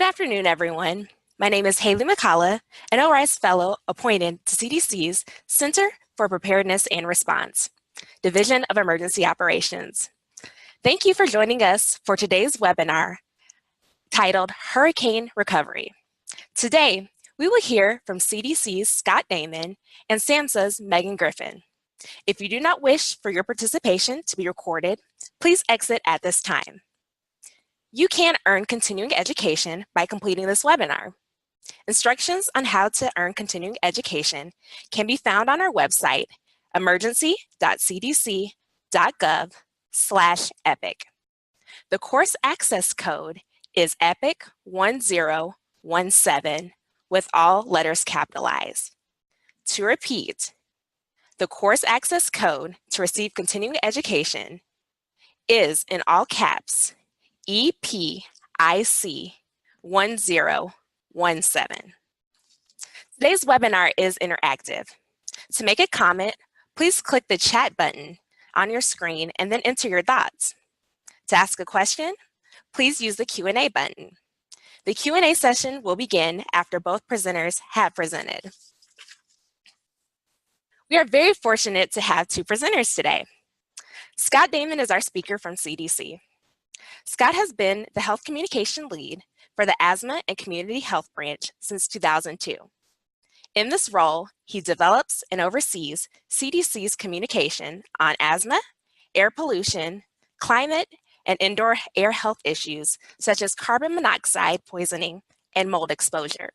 Good afternoon, everyone. My name is Haley McCullough, an ORISE Fellow appointed to CDC's Center for Preparedness and Response, Division of Emergency Operations. Thank you for joining us for today's webinar titled Hurricane Recovery. Today, we will hear from CDC's Scott Damon and SAMHSA's Megan Griffin. If you do not wish for your participation to be recorded, please exit at this time. You can earn continuing education by completing this webinar. Instructions on how to earn continuing education can be found on our website, emergency.cdc.gov/EPIC. The course access code is EPIC1017 with all letters capitalized. To repeat, the course access code to receive continuing education is in all caps, EPIC1017. Today's webinar is interactive. To make a comment, please click the chat button on your screen and then enter your thoughts. To ask a question, please use the Q&A button. The Q&A session will begin after both presenters have presented. We are very fortunate to have two presenters today. Scott Damon is our speaker from CDC. Scott has been the Health Communication Lead for the Asthma and Community Health Branch since 2002. In this role, he develops and oversees CDC's communication on asthma, air pollution, climate, and indoor air health issues such as carbon monoxide poisoning and mold exposure.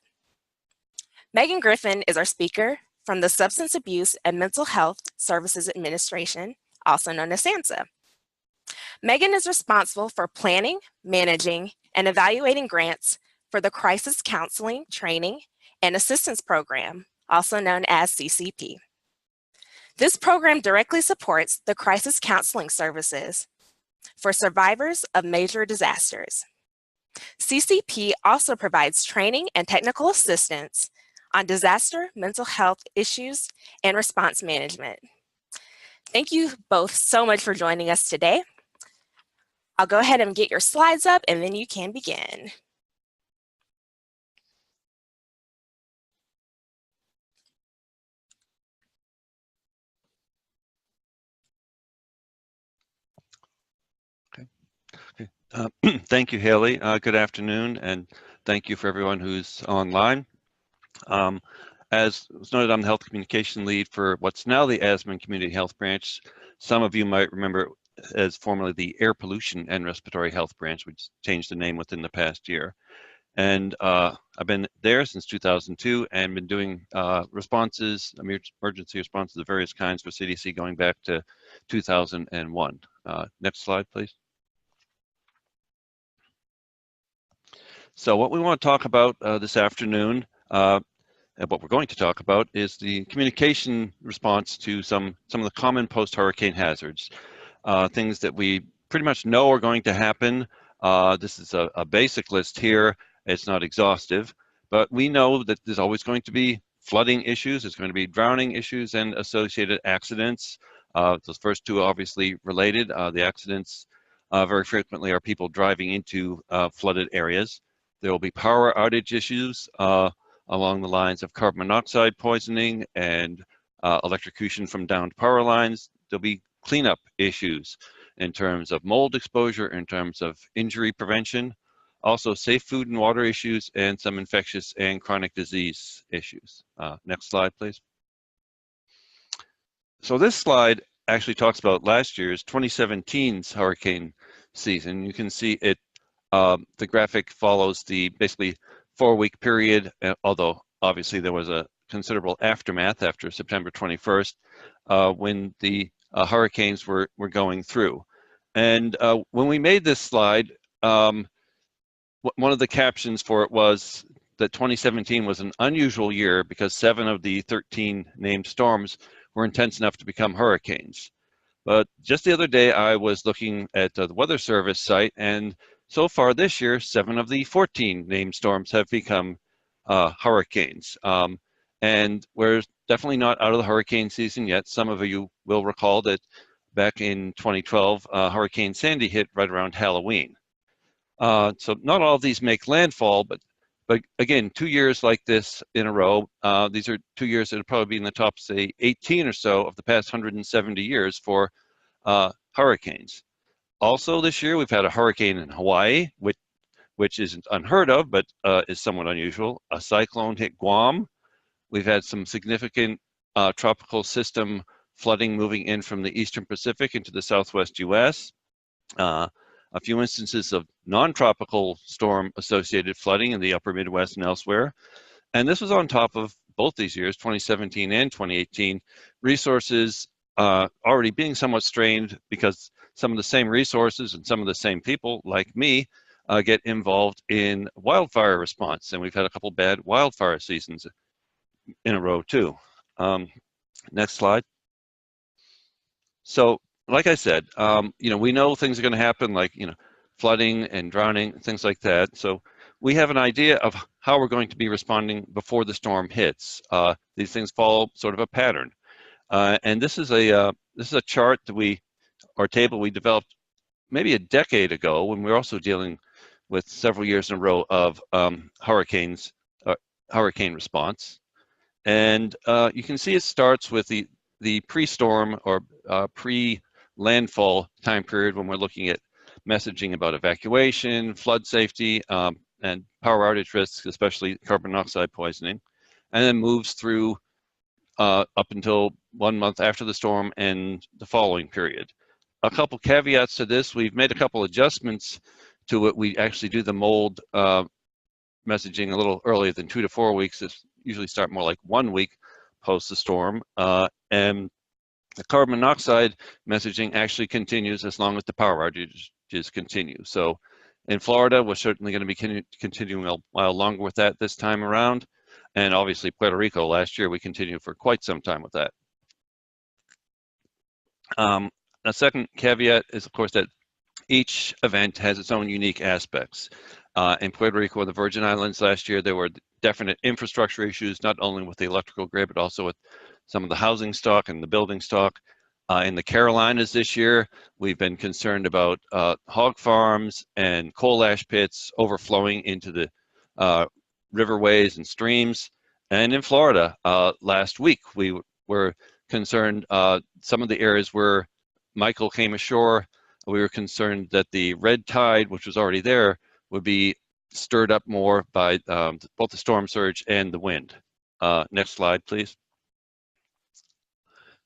Megan Griffin is our speaker from the Substance Abuse and Mental Health Services Administration, also known as SAMHSA. Megan is responsible for planning, managing, and evaluating grants for the Crisis Counseling, Training, and Assistance Program, also known as CCP. This program directly supports the crisis counseling services for survivors of major disasters. CCP also provides training and technical assistance on disaster mental health issues and response management. Thank you both so much for joining us today. I'll go ahead and get your slides up and then you can begin. Thank you, Haley. Good afternoon, and thank you for everyone who's online. As was noted, I'm the Health Communication Lead for what's now the Asthma and Community Health Branch. Some of you might remember as formerly the Air Pollution and Respiratory Health Branch, which changed the name within the past year. And I've been there since 2002 and been doing emergency responses of various kinds for CDC going back to 2001. Next slide, please. So what we want to talk about this afternoon, and what we're going to talk about, is the communication response to some of the common post-hurricane hazards. Things that we pretty much know are going to happen. This is a basic list here. It's not exhaustive, but we know that there's always going to be flooding issues. There's going to be drowning issues and associated accidents. Those first two are obviously related. The accidents very frequently are people driving into flooded areas. There will be power outage issues along the lines of carbon monoxide poisoning and electrocution from downed power lines. There'll be cleanup issues in terms of mold exposure, in terms of injury prevention, also safe food and water issues, and some infectious and chronic disease issues. Next slide, please. So this slide actually talks about last year's 2017's hurricane season. You can see it, the graphic follows the basically 4-week period, although obviously there was a considerable aftermath after September 21st when the hurricanes were going through. And when we made this slide, one of the captions for it was that 2017 was an unusual year because 7 of the 13 named storms were intense enough to become hurricanes. But just the other day, I was looking at the Weather Service site, and so far this year, 7 of the 14 named storms have become hurricanes. And we're definitely not out of the hurricane season yet. Some of you will recall that back in 2012, Hurricane Sandy hit right around Halloween. So not all of these make landfall, but again, 2 years like this in a row, these are 2 years that would probably be in the top, say, 18 or so of the past 170 years for hurricanes. Also this year, we've had a hurricane in Hawaii, which isn't unheard of, but is somewhat unusual. A cyclone hit Guam. We've had some significant tropical system flooding moving in from the Eastern Pacific into the Southwest US. A few instances of non-tropical storm associated flooding in the upper Midwest and elsewhere. And this was on top of both these years, 2017 and 2018, resources already being somewhat strained because some of the same resources and some of the same people like me get involved in wildfire response. And we've had a couple bad wildfire seasons in a row too. Next slide. So, like I said, we know things are going to happen, like flooding and drowning, things like that. So we have an idea of how we're going to be responding before the storm hits. These things follow sort of a pattern, and this is a chart that or table we developed maybe a decade ago when we were also dealing with several years in a row of hurricane response. And you can see it starts with the pre-storm or pre-landfall time period when we're looking at messaging about evacuation, flood safety, and power outage risks, especially carbon monoxide poisoning, and then moves through up until 1 month after the storm and the following period. A couple caveats to this: we've made a couple adjustments to it. We actually do the mold messaging a little earlier than 2 to 4 weeks. This usually start more like 1 week post the storm, and the carbon monoxide messaging actually continues as long as the power outages continue. So in Florida, we're certainly going to be continuing a while longer with that this time around. And obviously Puerto Rico last year, we continued for quite some time with that. A second caveat is, of course, that each event has its own unique aspects. In Puerto Rico or the Virgin Islands last year, there were definite infrastructure issues, not only with the electrical grid, but also with some of the housing stock and the building stock. In the Carolinas this year, we've been concerned about hog farms and coal ash pits overflowing into the riverways and streams. And in Florida, last week, we were concerned some of the areas where Michael came ashore, we were concerned that the red tide, which was already there, would be stirred up more by both the storm surge and the wind. Next slide, please.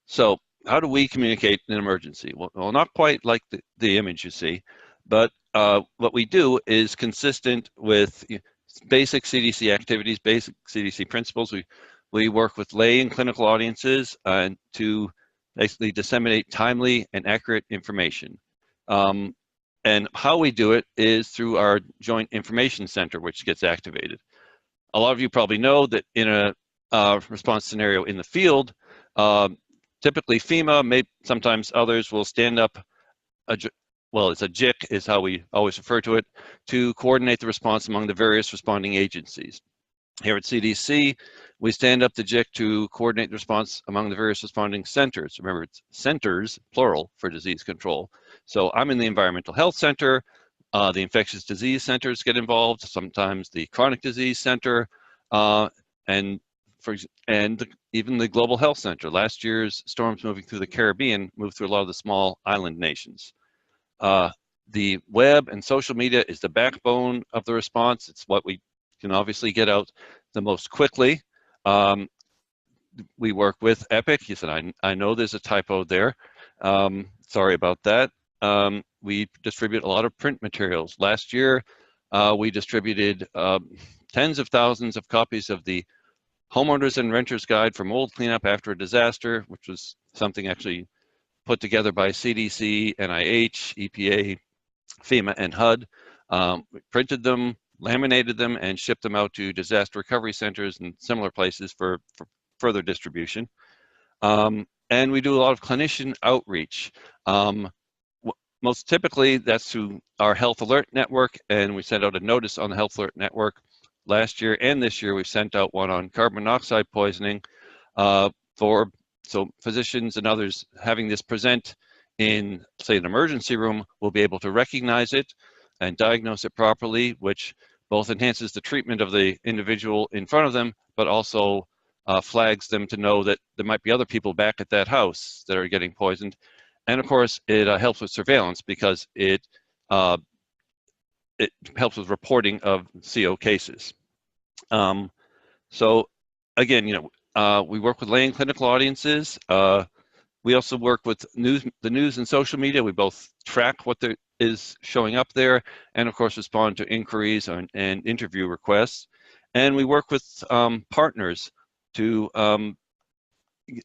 So how do we communicate in an emergency? Well, not quite like the image you see, but what we do is consistent with basic CDC activities, basic CDC principles. We work with lay and clinical audiences to basically disseminate timely and accurate information. And how we do it is through our Joint Information Center, which gets activated. A lot of you probably know that in a response scenario in the field, typically FEMA, sometimes others will stand up it's a JIC is how we always refer to it, to coordinate the response among the various responding agencies. Here at CDC, we stand up the JIC to coordinate the response among the various responding centers. Remember, it's centers, plural, for disease control. So I'm in the Environmental Health Center. The Infectious Disease Centers get involved, sometimes the Chronic Disease Center, and even the Global Health Center. Last year's storms moving through the Caribbean moved through a lot of the small island nations. The web and social media is the backbone of the response. It's what we can obviously get out the most quickly. We work with Epic. You said, I know there's a typo there. Sorry about that. We distribute a lot of print materials. Last year, we distributed tens of thousands of copies of the Homeowners and Renters Guide for Mold Cleanup After a Disaster, which was something actually put together by CDC, NIH, EPA, FEMA, and HUD. We printed them, laminated them, and shipped them out to disaster recovery centers and similar places for further distribution. And we do a lot of clinician outreach. Most typically, that's through our Health Alert Network, and we sent out a notice on the Health Alert Network last year, and this year we've sent out one on carbon monoxide poisoning so physicians and others having this present in, say, an emergency room will be able to recognize it, and diagnose it properly, which both enhances the treatment of the individual in front of them, but also flags them to know that there might be other people back at that house that are getting poisoned. And of course, it helps with surveillance because it helps with reporting of CO cases. So again, we work with lay and clinical audiences. We also work with the news and social media. We both track what there is showing up there and of course respond to inquiries and interview requests. And we work with partners to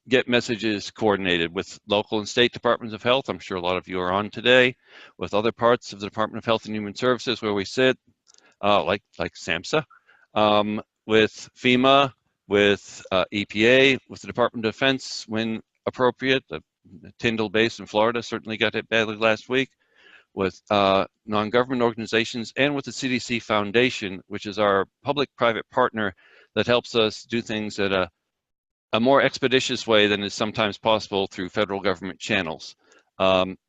get messages coordinated with local and state departments of health. I'm sure a lot of you are on today, with other parts of the Department of Health and Human Services where we sit, like SAMHSA, with FEMA, with EPA, with the Department of Defense when appropriate. The Tyndall base in Florida certainly got hit badly last week, with non-government organizations, and with the CDC Foundation, which is our public-private partner that helps us do things at a more expeditious way than is sometimes possible through federal government channels.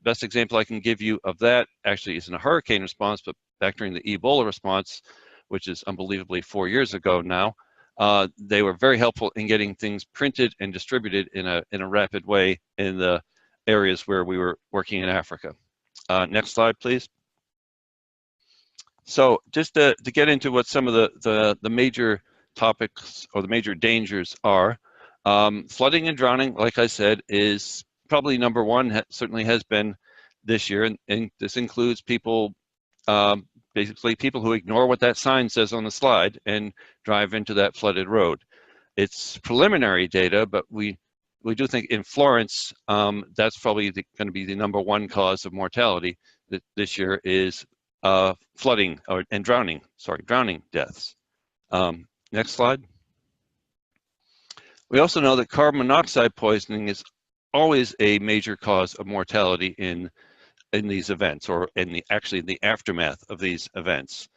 Best example I can give you of that actually isn't a hurricane response, but back during the Ebola response, which is unbelievably 4 years ago now, they were very helpful in getting things printed and distributed in a rapid way in the areas where we were working in Africa. Next slide, please. So just to get into what some of the major topics or the major dangers are, flooding and drowning, like I said, is probably number one, certainly has been this year, and this includes people, basically people who ignore what that sign says on the slide and drive into that flooded road. It's preliminary data, but we do think in Florence, that's probably going to be the number one cause of mortality this year is flooding and drowning deaths. Next slide. We also know that carbon monoxide poisoning is always a major cause of mortality in these events, or actually in the aftermath of these events.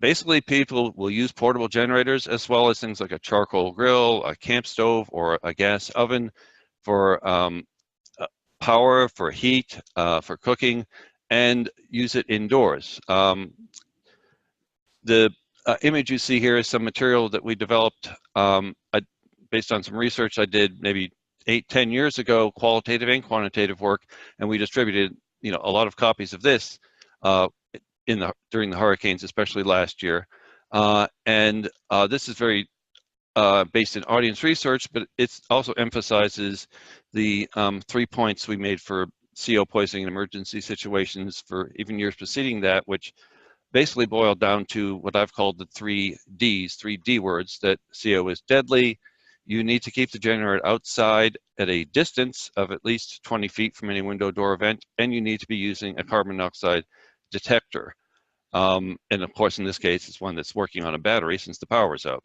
Basically, people will use portable generators as well as things like a charcoal grill, a camp stove, or a gas oven for power, for heat, for cooking, and use it indoors. The image you see here is some material that we developed based on some research I did maybe 8-10 years ago, qualitative and quantitative work, and we distributed a lot of copies of this during the hurricanes, especially last year. This is very based in audience research, but it also emphasizes the 3 points we made for CO poisoning in emergency situations for even years preceding that, which basically boiled down to what I've called the 3 Ds, 3 D words, that CO is deadly. You need to keep the generator outside at a distance of at least 20 feet from any window, door, or vent, and you need to be using a carbon monoxide detector. And of course, in this case, it's one that's working on a battery since the power is out.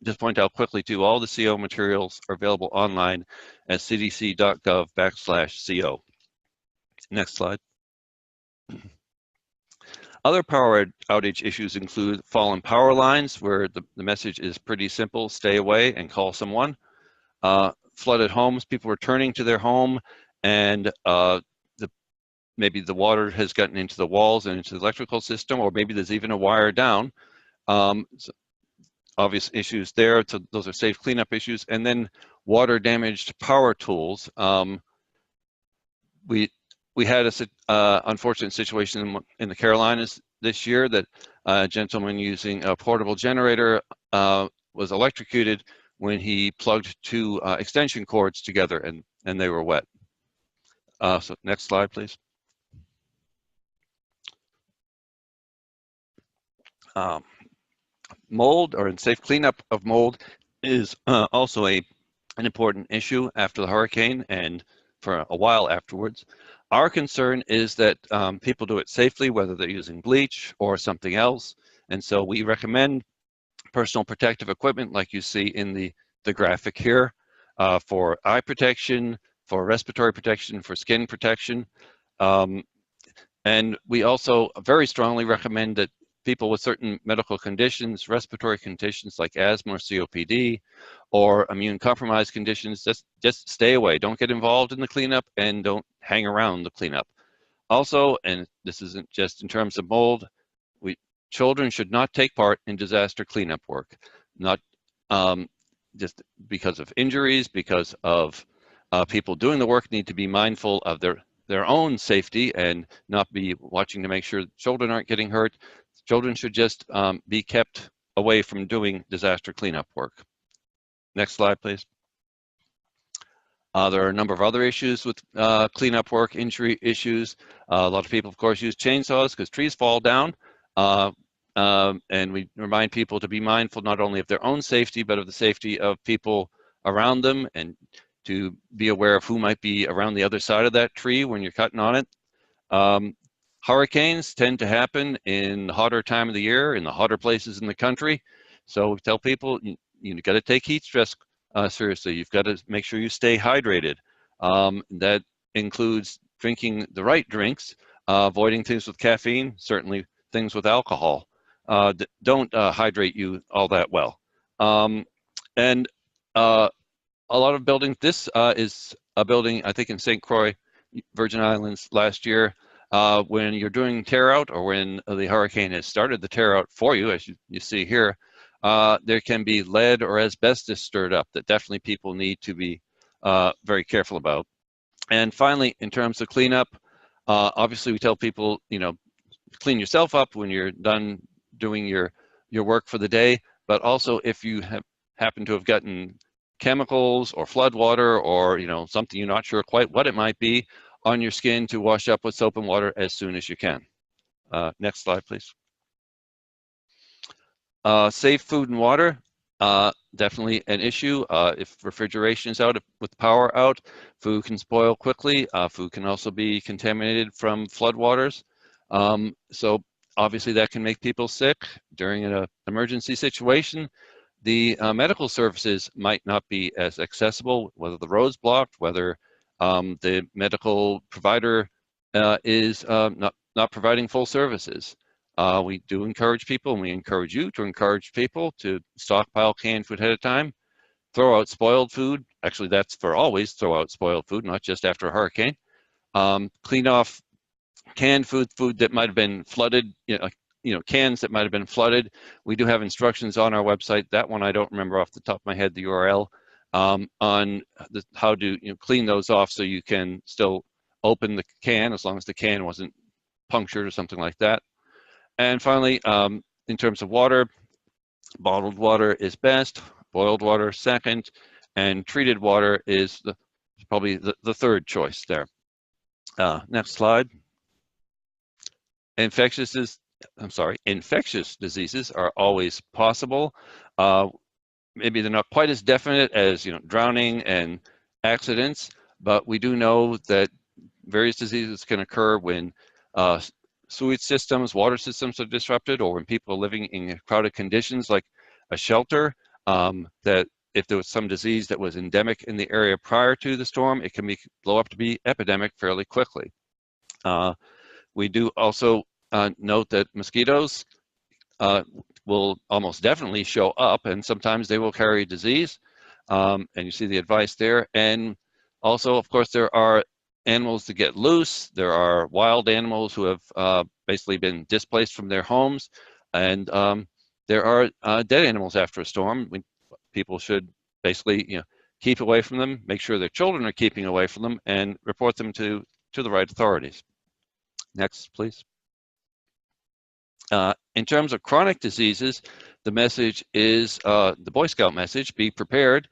Just point out quickly too, all the CO materials are available online at cdc.gov/CO. Next slide. Other power outage issues include fallen power lines, where the message is pretty simple: stay away and call someone. Flooded homes, people returning to their home, and maybe the water has gotten into the walls and into the electrical system, or maybe there's even a wire down. So obvious issues there. So those are safe cleanup issues. And then water damaged power tools. We had a unfortunate situation in the Carolinas this year that a gentleman using a portable generator was electrocuted when he plugged 2 extension cords together, and they were wet. So next slide, please. Mold, or safe cleanup of mold, is also an important issue after the hurricane and for a while afterwards. Our concern is that people do it safely, whether they're using bleach or something else. And so we recommend personal protective equipment like you see in the graphic here, for eye protection, for respiratory protection, for skin protection. And we also very strongly recommend that people with certain medical conditions, respiratory conditions like asthma or COPD, or immune compromised conditions, just stay away. Don't get involved in the cleanup and don't hang around the cleanup. Also, and this isn't just in terms of mold, children should not take part in disaster cleanup work, not just because of injuries, because of people doing the work need to be mindful of their own safety and not be watching to make sure children aren't getting hurt. Children should just be kept away from doing disaster cleanup work. Next slide, please. There are a number of other issues with cleanup work, injury issues. A lot of people, of course, use chainsaws because trees fall down. And we remind people to be mindful not only of their own safety, but of the safety of people around them, and to be aware of who might be around the other side of that tree when you're cutting on it. Hurricanes tend to happen in the hotter time of the year, in the hotter places in the country. So we tell people, you got to take heat stress seriously. You've got to make sure you stay hydrated. That includes drinking the right drinks, avoiding things with caffeine, certainly things with alcohol. Don't hydrate you all that well. And a lot of buildings, this is a building, I think in St. Croix, Virgin Islands last year, when you're doing tear out, or when the hurricane has started the tear out for you, as you see here, there can be lead or asbestos stirred up that definitely people need to be very careful about. And finally, in terms of cleanup, obviously we tell people, clean yourself up when you're done doing your work for the day, but also if you happen to have gotten chemicals or flood water, or something you're not sure quite what it might be on your skin, to wash up with soap and water as soon as you can. Next slide, please. Safe food and water, definitely an issue. If refrigeration is out, with power out, food can spoil quickly. Food can also be contaminated from floodwaters. So obviously that can make people sick during an emergency situation. The medical services might not be as accessible, whether the road's blocked, whether the medical provider is not providing full services. We do encourage people, and we encourage you to encourage people to stockpile canned food ahead of time, throw out spoiled food. Actually, that's for always, throw out spoiled food, not just after a hurricane. Clean off canned food that might have been flooded, cans that might have been flooded. We do have instructions on our website. That one I don't remember off the top of my head, the URL, on how to clean those off so you can still open the can, as long as the can wasn't punctured or something like that. And finally, in terms of water, bottled water is best, boiled water second, and treated water is probably the third choice there. Next slide. Infectious diseases are always possible. Maybe they're not quite as definite as drowning and accidents, but we do know that various diseases can occur when sewage systems, water systems are disrupted, or when people are living in crowded conditions like a shelter, that if there was some disease that was endemic in the area prior to the storm, it can blow up to be epidemic fairly quickly. We do also note that mosquitoes will almost definitely show up, and sometimes they will carry disease, and you see the advice there. And also, of course, there are animals that get loose. There are wild animals who have basically been displaced from their homes, and there are dead animals after a storm. People should basically keep away from them, make sure their children are keeping away from them, and report them to the right authorities. Next, please. In terms of chronic diseases, the message is the Boy Scout message: be prepared.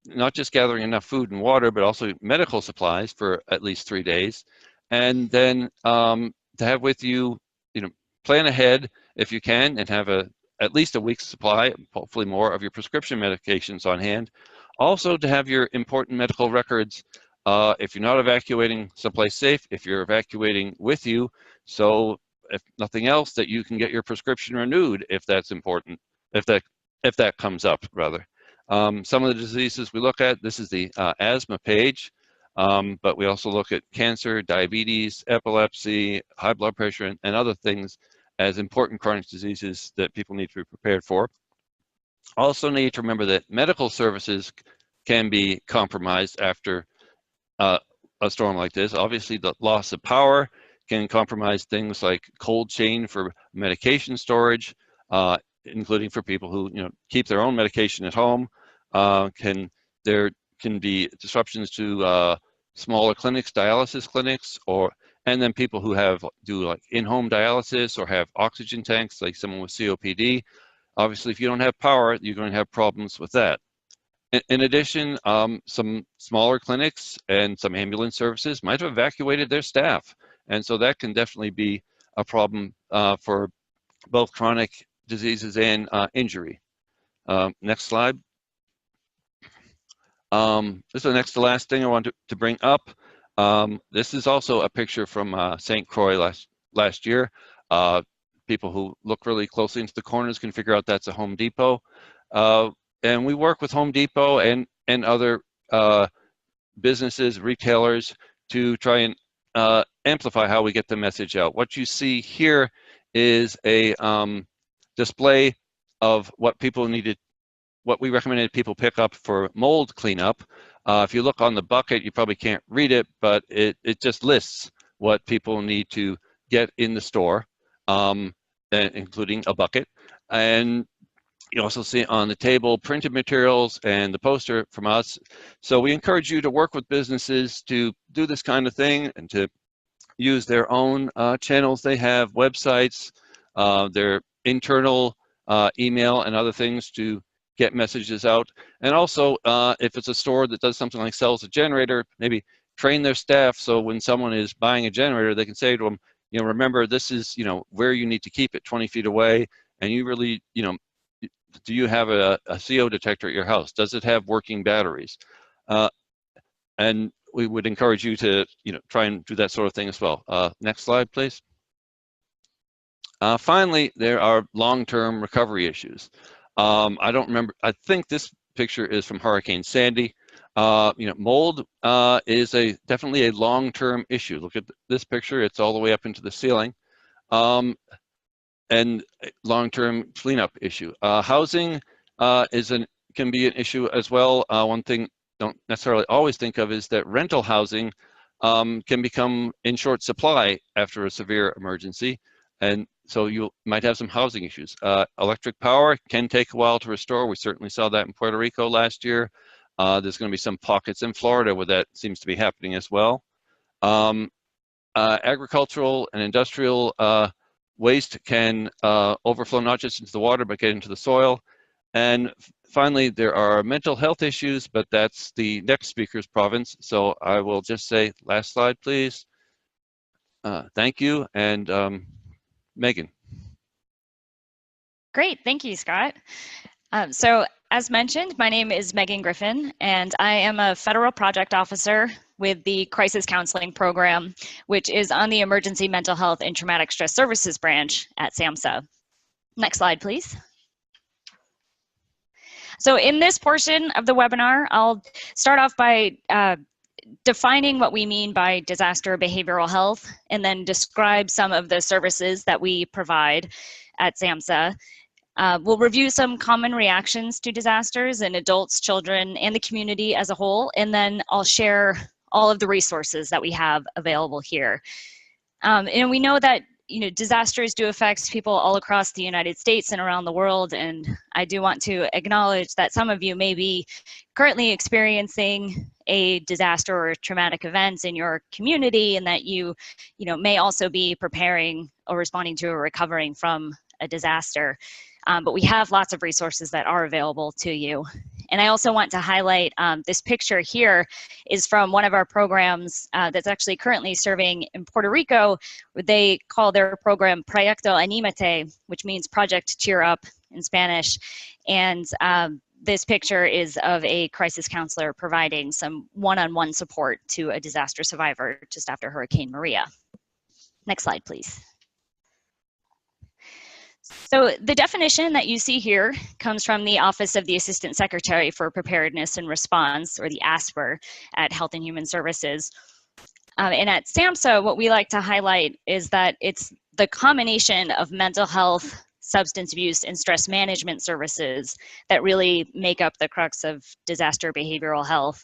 Not just gathering enough food and water, but also medical supplies for at least 3 days. And then to have with you, plan ahead if you can, and have at least a week's supply, hopefully more, of your prescription medications on hand. Also to have your important medical records if you're not evacuating someplace safe, if you're evacuating with you, so if nothing else, that you can get your prescription renewed if that's important, if that comes up, rather. Some of the diseases we look at, this is the asthma page, but we also look at cancer, diabetes, epilepsy, high blood pressure, and other things as important chronic diseases that people need to be prepared for. Also need to remember that medical services can be compromised after a a storm like this. Obviously, the loss of power can compromise things like cold chain for medication storage, including for people who keep their own medication at home. There can be disruptions to smaller clinics, dialysis clinics, and then people who do like in-home dialysis or have oxygen tanks, like someone with COPD. Obviously, if you don't have power, you're going to have problems with that. In addition, some smaller clinics and some ambulance services might have evacuated their staff. And so that can definitely be a problem for both chronic diseases and injury. Next slide. This is the next to last thing I want to bring up. This is also a picture from St. Croix last year. People who look really closely into the corners can figure out that's a Home Depot. And we work with Home Depot and other businesses, retailers, to try and amplify how we get the message out. What you see here is a display of what we recommended people pick up for mold cleanup. If you look on the bucket, you probably can't read it, but it just lists what people need to get in the store, including a bucket. And you also see on the table printed materials and the poster from us. So we encourage you to work with businesses to do this kind of thing and to use their own channels. They have websites, their internal email and other things to get messages out. And also, if it's a store that does something like sells a generator, maybe train their staff so when someone is buying a generator, they can say to them, remember, this is, where you need to keep it 20 feet away. And you really, do you have a CO detector at your house? Does it have working batteries? And we would encourage you to, try and do that sort of thing as well. Next slide, please. Finally, there are long-term recovery issues. I don't remember, I think this picture is from Hurricane Sandy. Mold is definitely a long-term issue. Look at this picture, it's all the way up into the ceiling. And long-term cleanup issue. Housing can be an issue as well. One thing don't necessarily always think of is that rental housing can become in short supply after a severe emergency. And so you might have some housing issues. Electric power can take a while to restore. We certainly saw that in Puerto Rico last year. There's going to be some pockets in Florida where that seems to be happening as well. Agricultural and industrial waste can overflow not just into the water, but get into the soil. And finally, there are mental health issues, but that's the next speaker's province. So I will just say, last slide, please. Thank you, and Megan. Great, thank you, Scott. So as mentioned, my name is Megan Griffin, and I am a federal project officer with the Crisis Counseling Program, which is on the Emergency Mental Health and Traumatic Stress Services branch at SAMHSA. Next slide, please. So in this portion of the webinar, I'll start off by defining what we mean by disaster behavioral health, and then describe some of the services that we provide at SAMHSA. We'll review some common reactions to disasters in adults, children, and the community as a whole, and then I'll share all of the resources that we have available here. And we know that disasters do affect people all across the United States and around the world, and I do want to acknowledge that some of you may be currently experiencing a disaster or traumatic events in your community, and that you may also be preparing or responding to or recovering from a disaster. But we have lots of resources that are available to you. And I also want to highlight this picture here is from one of our programs that's actually currently serving in Puerto Rico. They call their program Proyecto Anímate, which means Project Cheer Up in Spanish. And this picture is of a crisis counselor providing some one-on-one support to a disaster survivor just after Hurricane Maria. Next slide, please. So the definition that you see here comes from the Office of the Assistant Secretary for Preparedness and Response, or the ASPR, at Health and Human Services. And at SAMHSA, what we like to highlight is that it's the combination of mental health, substance abuse, and stress management services that really make up the crux of disaster behavioral health.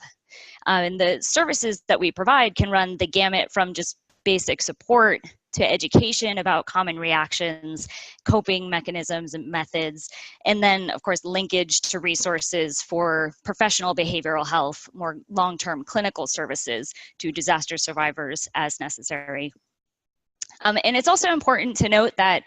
And the services that we provide can run the gamut from just basic support to education about common reactions, coping mechanisms and methods, and then, of course, linkage to resources for professional behavioral health, more long-term clinical services to disaster survivors as necessary. And it's also important to note that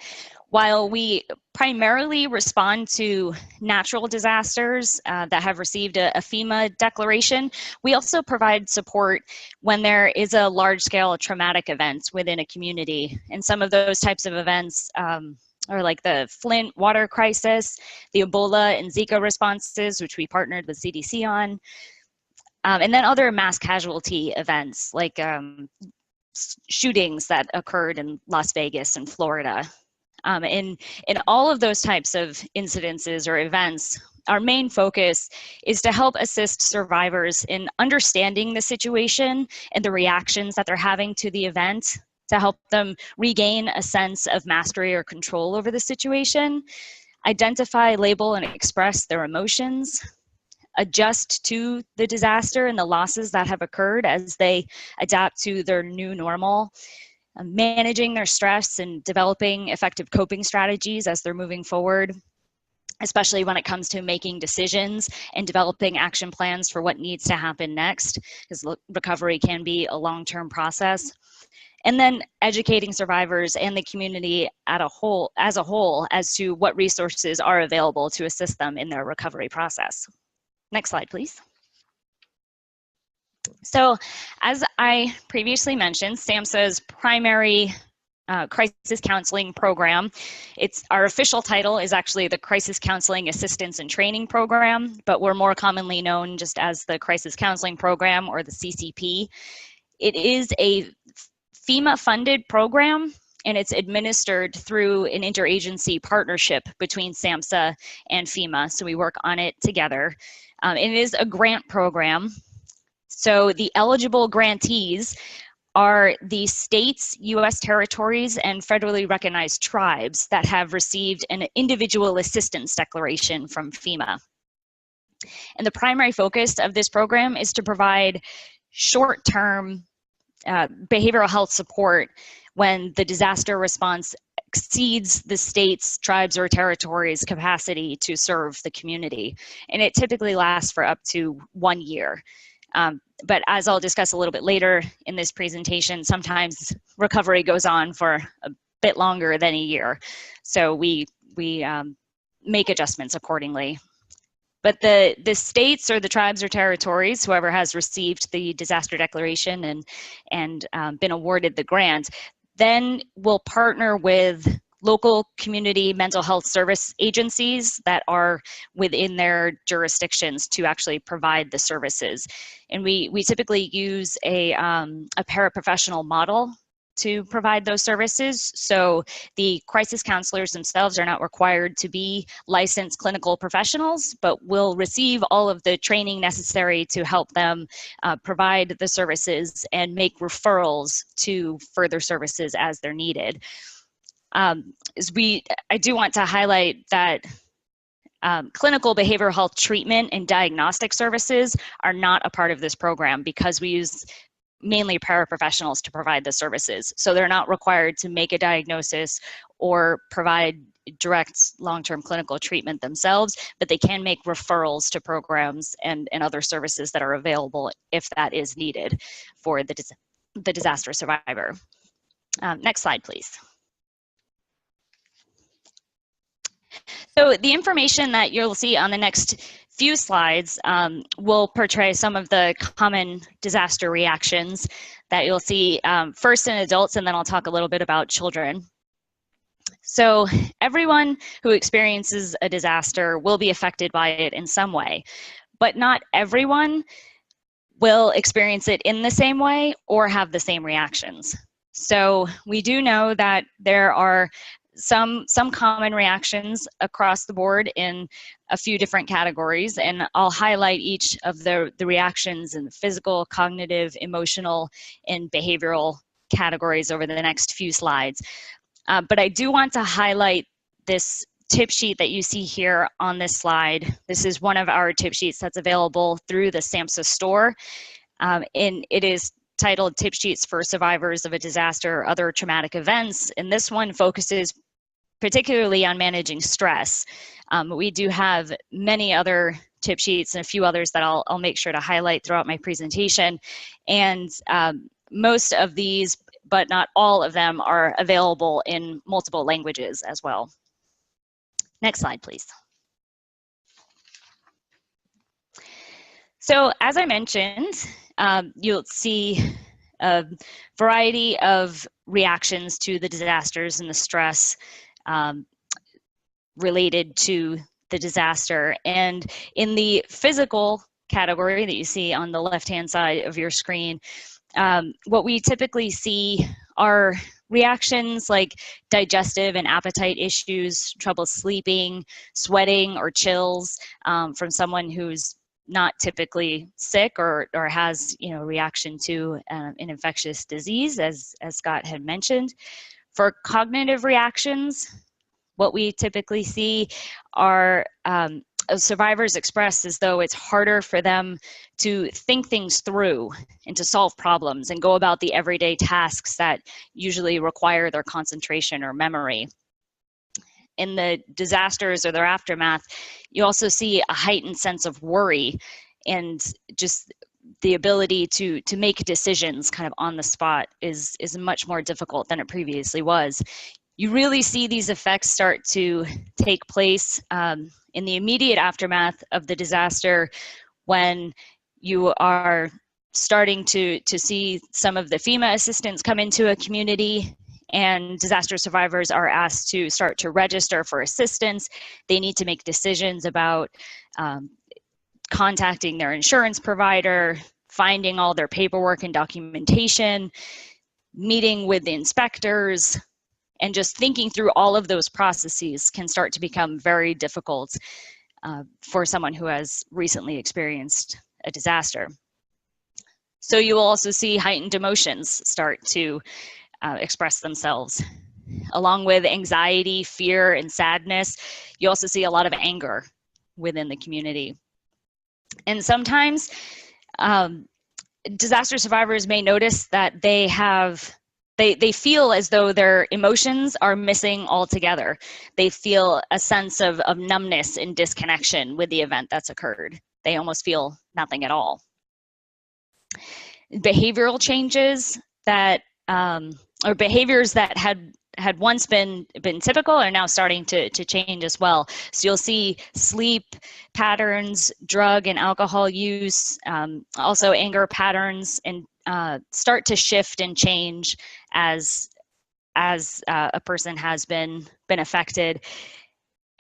while we primarily respond to natural disasters that have received a FEMA declaration, we also provide support when there is a large-scale traumatic event within a community. And some of those types of events are like the Flint water crisis, the Ebola and Zika responses, which we partnered with CDC on, and then other mass casualty events like shootings that occurred in Las Vegas and Florida. In all of those types of incidences or events, our main focus is to help assist survivors in understanding the situation and the reactions that they're having to the event, to help them regain a sense of mastery or control over the situation, identify, label, and express their emotions, adjust to the disaster and the losses that have occurred as they adapt to their new normal, managing their stress and developing effective coping strategies as they're moving forward, especially when it comes to making decisions and developing action plans for what needs to happen next, because recovery can be a long-term process. And then educating survivors and the community as a whole as to what resources are available to assist them in their recovery process. Next slide, please. So as I previously mentioned, SAMHSA's primary crisis counseling program, our official title is actually the Crisis Counseling Assistance and Training Program, but we're more commonly known just as the Crisis Counseling Program, or the CCP. It is a FEMA-funded program, and it's administered through an interagency partnership between SAMHSA and FEMA, so we work on it together. And it is a grant program. So the eligible grantees are the states, U.S. territories, and federally recognized tribes that have received an individual assistance declaration from FEMA. And the primary focus of this program is to provide short-term behavioral health support when the disaster response exceeds the state's, tribes, or territories' capacity to serve the community. And it typically lasts for up to 1 year. But as I'll discuss a little bit later in this presentation, sometimes recovery goes on for a bit longer than a year. So we make adjustments accordingly. But the states or the tribes or territories, whoever has received the disaster declaration and been awarded the grant, then will partner with local community mental health service agencies that are within their jurisdictions to actually provide the services. And we typically use a paraprofessional model to provide those services. So the crisis counselors themselves are not required to be licensed clinical professionals, but will receive all of the training necessary to help them provide the services and make referrals to further services as they're needed. I do want to highlight that clinical behavioral health treatment and diagnostic services are not a part of this program because we use mainly paraprofessionals to provide the services. So they're not required to make a diagnosis or provide direct long-term clinical treatment themselves, but they can make referrals to programs and other services that are available if that is needed for the disaster survivor. Next slide, please. So the information that you'll see on the next few slides will portray some of the common disaster reactions that you'll see first in adults, and then I'll talk a little bit about children. So everyone who experiences a disaster will be affected by it in some way, but not everyone will experience it in the same way or have the same reactions. So we do know that there are some common reactions across the board in a few different categories, and I'll highlight each of the reactions in the physical, cognitive, emotional, and behavioral categories over the next few slides. But I do want to highlight this tip sheet that you see here on this slide, this is one of our tip sheets that's available through the SAMHSA store. And it is titled Tip Sheets for Survivors of a Disaster or Other Traumatic Events. And this one focuses particularly on managing stress. We do have many other tip sheets and a few others that I'll make sure to highlight throughout my presentation. And most of these, but not all of them, are available in multiple languages as well. Next slide, please. So as I mentioned, you'll see a variety of reactions to the disasters and the stress related to the disaster. And in the physical category that you see on the left-hand side of your screen, what we typically see are reactions like digestive and appetite issues, trouble sleeping, sweating, or chills from someone who's not typically sick or has, you know, reaction to an infectious disease, as Scott had mentioned. For cognitive reactions, what we typically see are survivors express as though it's harder for them to think things through and to solve problems and go about the everyday tasks that usually require their concentration or memory. In the disasters or their aftermath, you also see a heightened sense of worry and just the ability to make decisions kind of on the spot is much more difficult than it previously was. You really see these effects start to take place in the immediate aftermath of the disaster, when you are starting to see some of the FEMA assistance come into a community, and disaster survivors are asked to start to register for assistance. They need to make decisions about contacting their insurance provider, finding all their paperwork and documentation, meeting with the inspectors, and just thinking through all of those processes can start to become very difficult for someone who has recently experienced a disaster. So you will also see heightened emotions start to express themselves. Along with anxiety, fear, and sadness, you also see a lot of anger within the community. And sometimes disaster survivors may notice that they feel as though their emotions are missing altogether. They feel a sense of numbness and disconnection with the event that's occurred. They almost feel nothing at all. Behavioral changes that, or behaviors that had once been typical are now starting to change as well. So you'll see sleep patterns, drug and alcohol use, also anger patterns, and start to shift and change as a person has been affected.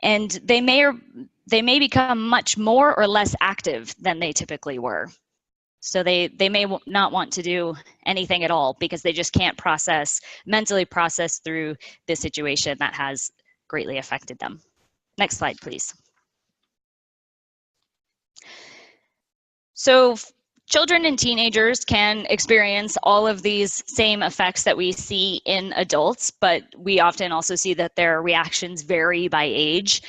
And they may become much more or less active than they typically were. So they may not want to do anything at all because they just can't mentally process through the situation that has greatly affected them. Next slide, please. So children and teenagers can experience all of these same effects that we see in adults, but we often also see that their reactions vary by age.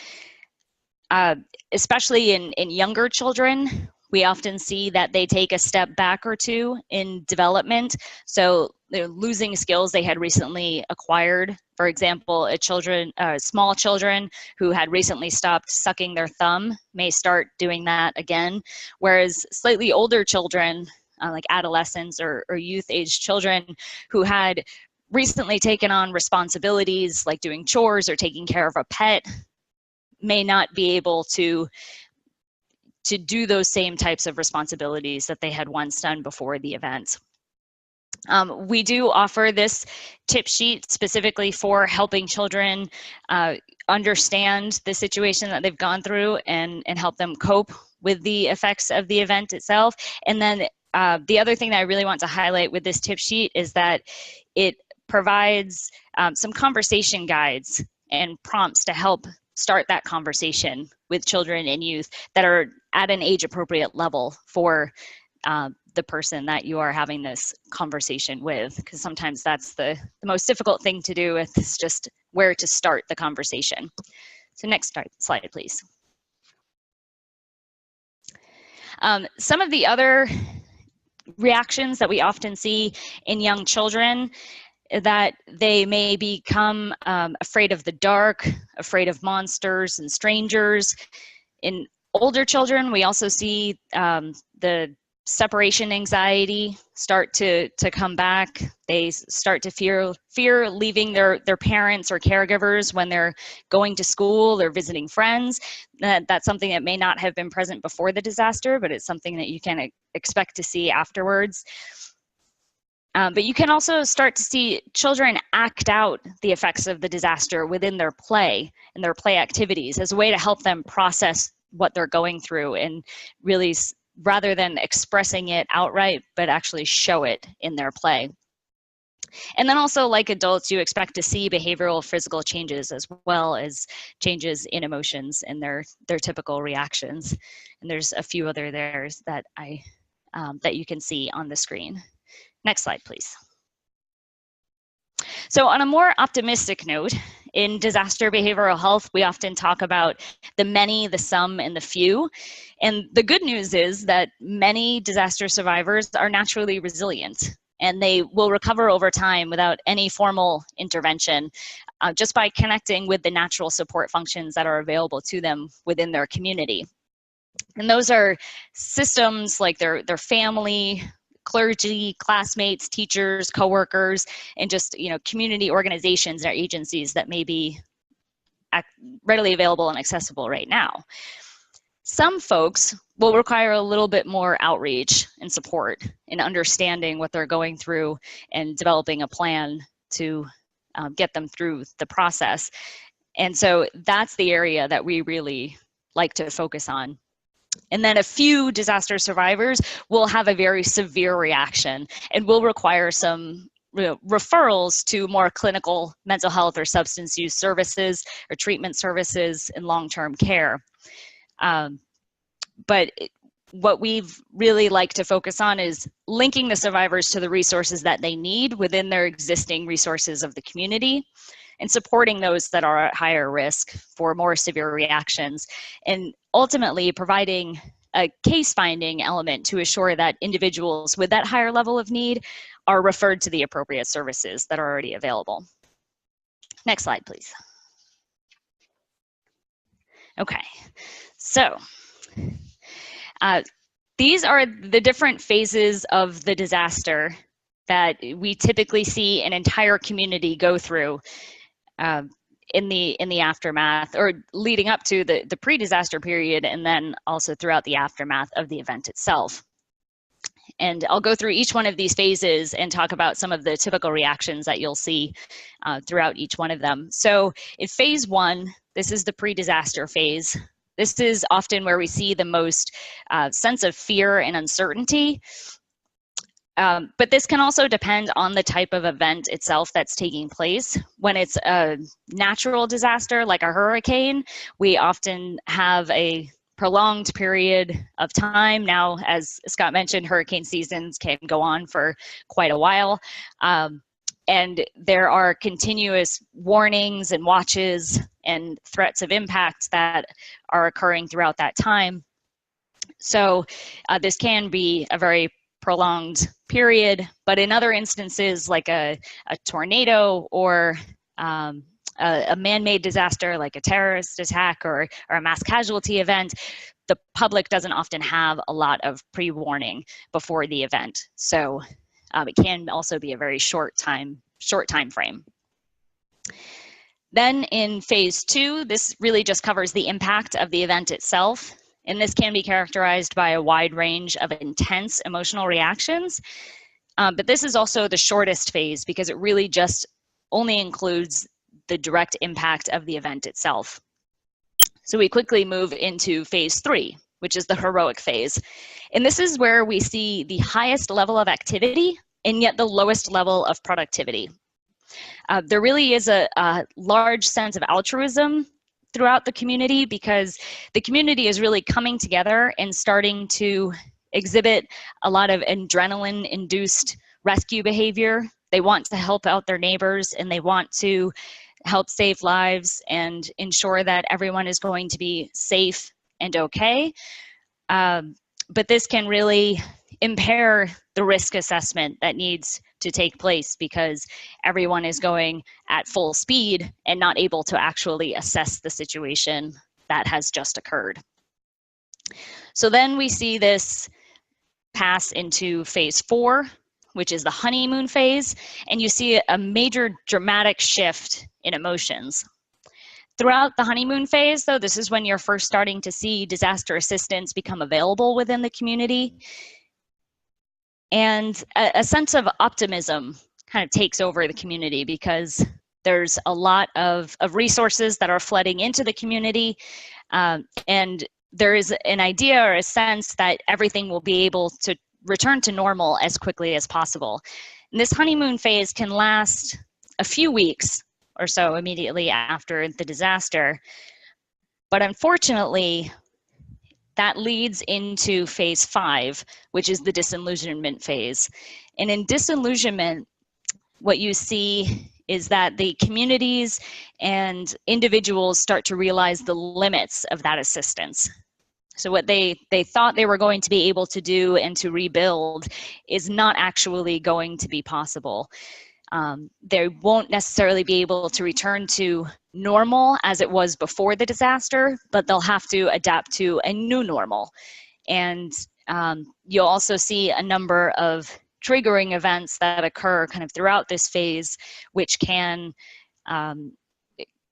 Especially in younger children, we often see that they take a step back or two in development. So they're losing skills they had recently acquired. For example, small children who had recently stopped sucking their thumb may start doing that again, whereas slightly older children, like adolescents or youth-aged children who had recently taken on responsibilities like doing chores or taking care of a pet, may not be able to do those same types of responsibilities that they had once done before the event. We do offer this tip sheet specifically for helping children understand the situation that they've gone through and help them cope with the effects of the event itself. And then the other thing that I really want to highlight with this tip sheet is that it provides some conversation guides and prompts to help start that conversation with children and youth that are at an age appropriate level for the person that you are having this conversation with, because sometimes that's the most difficult thing to do, is just where to start the conversation. So next slide, please. Some of the other reactions that we often see in young children, that they may become afraid of the dark, afraid of monsters and strangers. In older children, we also see the separation anxiety start to come back. They start to fear leaving their parents or caregivers when they're going to school or visiting friends. That's something that may not have been present before the disaster, but it's something that you can expect to see afterwards. But you can also start to see children act out the effects of the disaster within their play and their play activities as a way to help them process what they're going through, and really, rather than expressing it outright, but actually show it in their play. And then also, like adults, you expect to see behavioral physical changes as well as changes in emotions and their typical reactions. And there's a few other there that that you can see on the screen. Next slide, please. So on a more optimistic note, in disaster behavioral health, we often talk about the many, the some, and the few. And the good news is that many disaster survivors are naturally resilient, and they will recover over time without any formal intervention, just by connecting with the natural support functions that are available to them within their community. And those are systems like their family, clergy, classmates, teachers, coworkers, and just community organizations or agencies that may be readily available and accessible right now. Some folks will require a little bit more outreach and support in understanding what they're going through and developing a plan to get them through the process. And so that's the area that we really like to focus on. And then a few disaster survivors will have a very severe reaction and will require some referrals to more clinical mental health or substance use services or treatment services in long-term care. But what we've really like to focus on is linking the survivors to the resources that they need within their existing resources of the community, and supporting those that are at higher risk for more severe reactions, and ultimately providing a case finding element to assure that individuals with that higher level of need are referred to the appropriate services that are already available. Next slide, please. Okay, so these are the different phases of the disaster that we typically see an entire community go through in the aftermath, or leading up to the pre-disaster period, and then also throughout the aftermath of the event itself. And I'll go through each one of these phases and talk about some of the typical reactions that you'll see throughout each one of them. So in phase one, this is the pre-disaster phase. This is often where we see the most sense of fear and uncertainty. But this can also depend on the type of event itself that's taking place. When it's a natural disaster like a hurricane, we often have a prolonged period of time. Now, as Scott mentioned, hurricane seasons can go on for quite a while. And there are continuous warnings and watches and threats of impact that are occurring throughout that time. So this can be a very prolonged period, but in other instances, like a tornado or a man-made disaster like a terrorist attack or a mass casualty event, the public doesn't often have a lot of pre-warning before the event. So it can also be a very short time frame. Then in phase two, this really just covers the impact of the event itself. And this can be characterized by a wide range of intense emotional reactions. But this is also the shortest phase because it really just only includes the direct impact of the event itself. So we quickly move into phase three, which is the heroic phase. And this is where we see the highest level of activity and yet the lowest level of productivity. There really is a large sense of altruism throughout the community because the community is really coming together and starting to exhibit a lot of adrenaline-induced rescue behavior. They want to help out their neighbors and they want to help save lives and ensure that everyone is going to be safe and okay. But this can really impair the risk assessment that needs to take place because everyone is going at full speed and not able to actually assess the situation that has just occurred. So then we see this pass into phase 4, which is the honeymoon phase, and you see a major dramatic shift in emotions. Throughout the honeymoon phase, though, this is when you're first starting to see disaster assistance become available within the community. And a sense of optimism kind of takes over the community because there's a lot of resources that are flooding into the community. And there is an idea or a sense that everything will be able to return to normal as quickly as possible. And this honeymoon phase can last a few weeks or so immediately after the disaster. But unfortunately, that leads into phase 5, which is the disillusionment phase. And in disillusionment, what you see is that the communities and individuals start to realize the limits of that assistance. So what they thought they were going to be able to do and to rebuild is not actually going to be possible. They won't necessarily be able to return to normal as it was before the disaster, but they'll have to adapt to a new normal. And you'll also see a number of triggering events that occur kind of throughout this phase, which can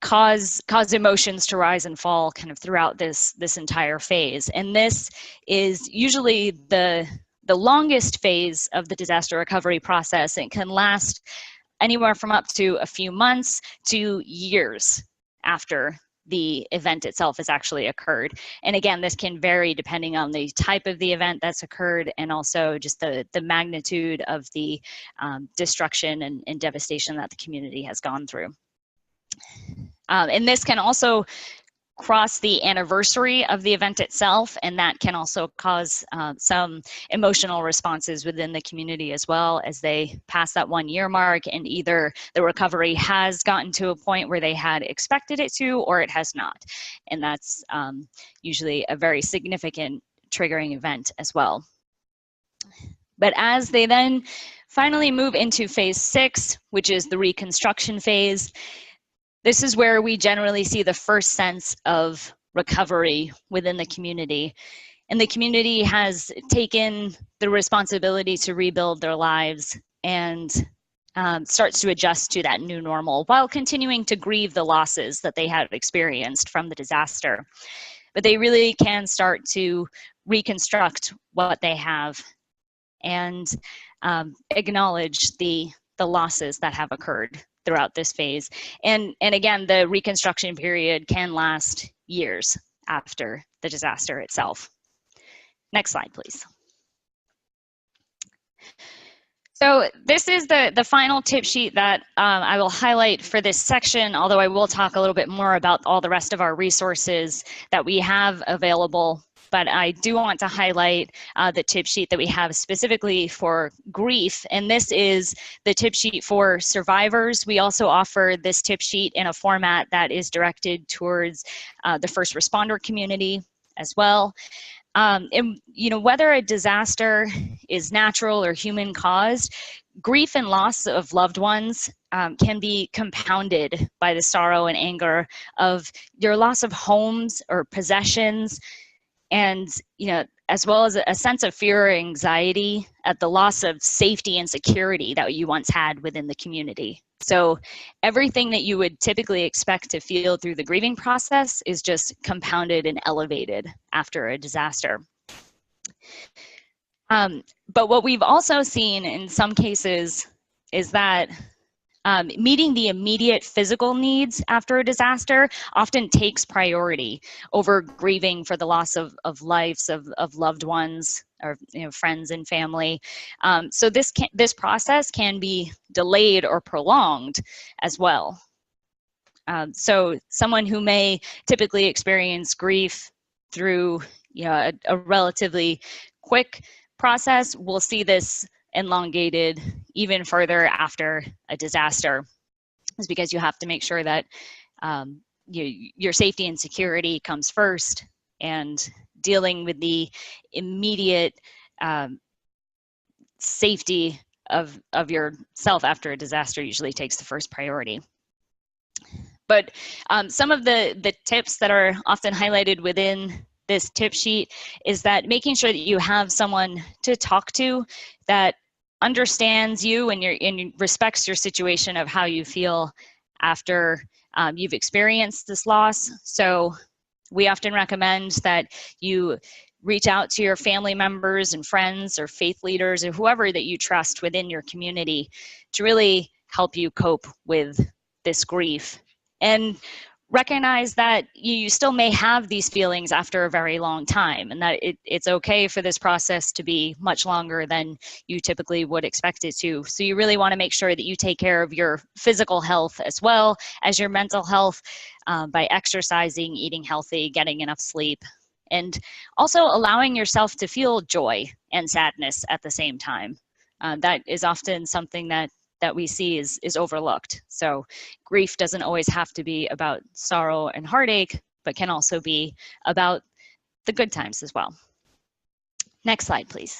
cause emotions to rise and fall kind of throughout this entire phase. And this is usually the longest phase of the disaster recovery process. It can last anywhere from up to a few months to years after the event itself has actually occurred. And again, this can vary depending on the type of the event that's occurred and also just the magnitude of the destruction and devastation that the community has gone through. And this can also cross the anniversary of the event itself, and that can also cause some emotional responses within the community as well as they pass that 1-year mark, and either the recovery has gotten to a point where they had expected it to, or it has not. And that's usually a very significant triggering event as well. But as they then finally move into phase 6, which is the reconstruction phase, this is where we generally see the first sense of recovery within the community. And the community has taken the responsibility to rebuild their lives and starts to adjust to that new normal while continuing to grieve the losses that they had experienced from the disaster. But they really can start to reconstruct what they have and acknowledge the losses that have occurred throughout this phase. And again, the reconstruction period can last years after the disaster itself. Next slide, please. So this is the final tip sheet that I will highlight for this section, although I will talk a little bit more about all the rest of our resources that we have available. But I do want to highlight the tip sheet that we have specifically for grief, and this is the tip sheet for survivors. We also offer this tip sheet in a format that is directed towards the first responder community as well. And you know, whether a disaster is natural or human caused, grief and loss of loved ones can be compounded by the sorrow and anger of your loss of homes or possessions, and you know, as well as a sense of fear or anxiety at the loss of safety and security that you once had within the community. So everything that you would typically expect to feel through the grieving process is just compounded and elevated after a disaster. But what we've also seen in some cases is that meeting the immediate physical needs after a disaster often takes priority over grieving for the loss of lives of loved ones or friends and family. So this process can be delayed or prolonged as well. So someone who may typically experience grief through a relatively quick process will see this elongated even further after a disaster. is because you have to make sure that your safety and security comes first, and dealing with the immediate safety of yourself after a disaster usually takes the first priority. But some of the tips that are often highlighted within this tip sheet is that making sure that you have someone to talk to that understands you and respects your situation of how you feel after you've experienced this loss. So we often recommend that you reach out to your family members and friends or faith leaders or whoever that you trust within your community to really help you cope with this grief. And recognize that you still may have these feelings after a very long time, and that it's okay for this process to be much longer than you typically would expect it to. So you really want to make sure that you take care of your physical health as well as your mental health by exercising, eating healthy, getting enough sleep, and also allowing yourself to feel joy and sadness at the same time. That is often something that we see is overlooked. So grief doesn't always have to be about sorrow and heartache, but can also be about the good times as well. Next slide, please.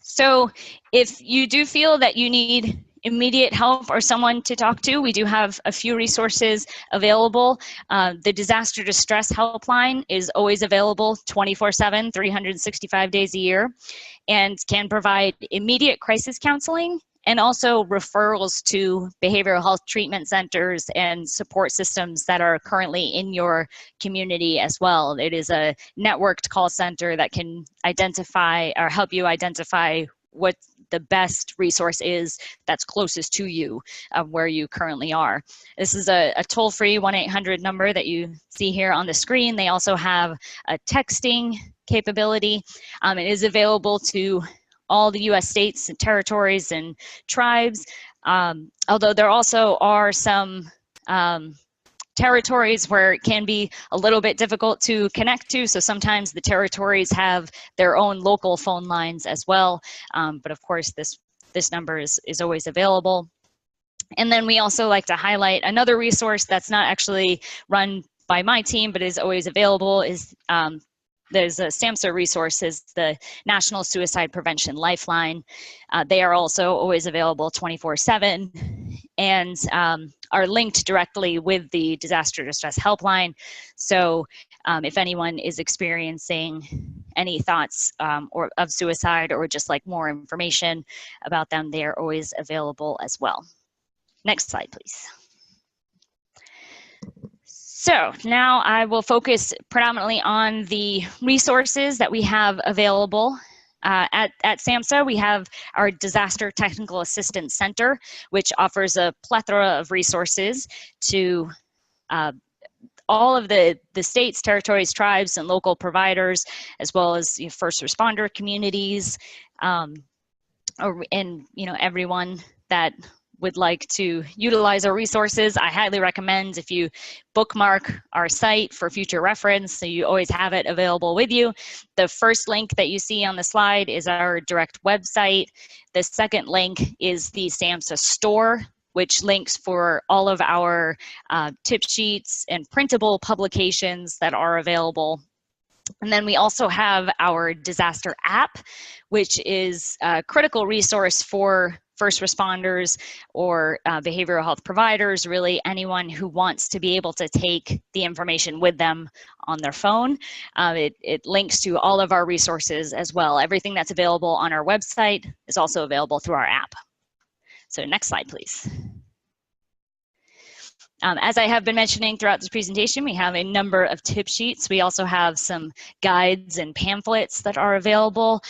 So if you do feel that you need immediate help or someone to talk to, we do have a few resources available. The Disaster Distress Helpline is always available 24/7, 365 days a year, and can provide immediate crisis counseling and also referrals to behavioral health treatment centers and support systems that are currently in your community as well. It is a networked call center that can identify or help you identify what the best resource is that's closest to you where you currently are. This is a toll-free 1-800 number that you see here on the screen. They also have a texting capability. It is available to all the US states and territories and tribes, although there also are some territories where it can be a little bit difficult to connect to. So sometimes the territories have their own local phone lines as well. But of course, this number is always available. And then we also like to highlight another resource that's not actually run by my team, but is always available is there's a SAMHSA resources, the National Suicide Prevention Lifeline. They are also always available 24/7 and are linked directly with the Disaster Distress Helpline. So if anyone is experiencing any thoughts or of suicide or just like more information about them, they are always available as well. Next slide, please. So now I will focus predominantly on the resources that we have available. At SAMHSA, we have our Disaster Technical Assistance Center, which offers a plethora of resources to all of the states, territories, tribes, and local providers, as well as first responder communities, and everyone that would like to utilize our resources. I highly recommend if you bookmark our site for future reference, so you always have it available with you. The first link that you see on the slide is our direct website. The second link is the SAMHSA store, which links for all of our tip sheets and printable publications that are available. And then we also have our disaster app, which is a critical resource for first responders or behavioral health providers, really anyone who wants to be able to take the information with them on their phone. It links to all of our resources as well. Everything that's available on our website is also available through our app. So next slide, please. As I have been mentioning throughout this presentation, we have a number of tip sheets. We also have some guides and pamphlets that are available.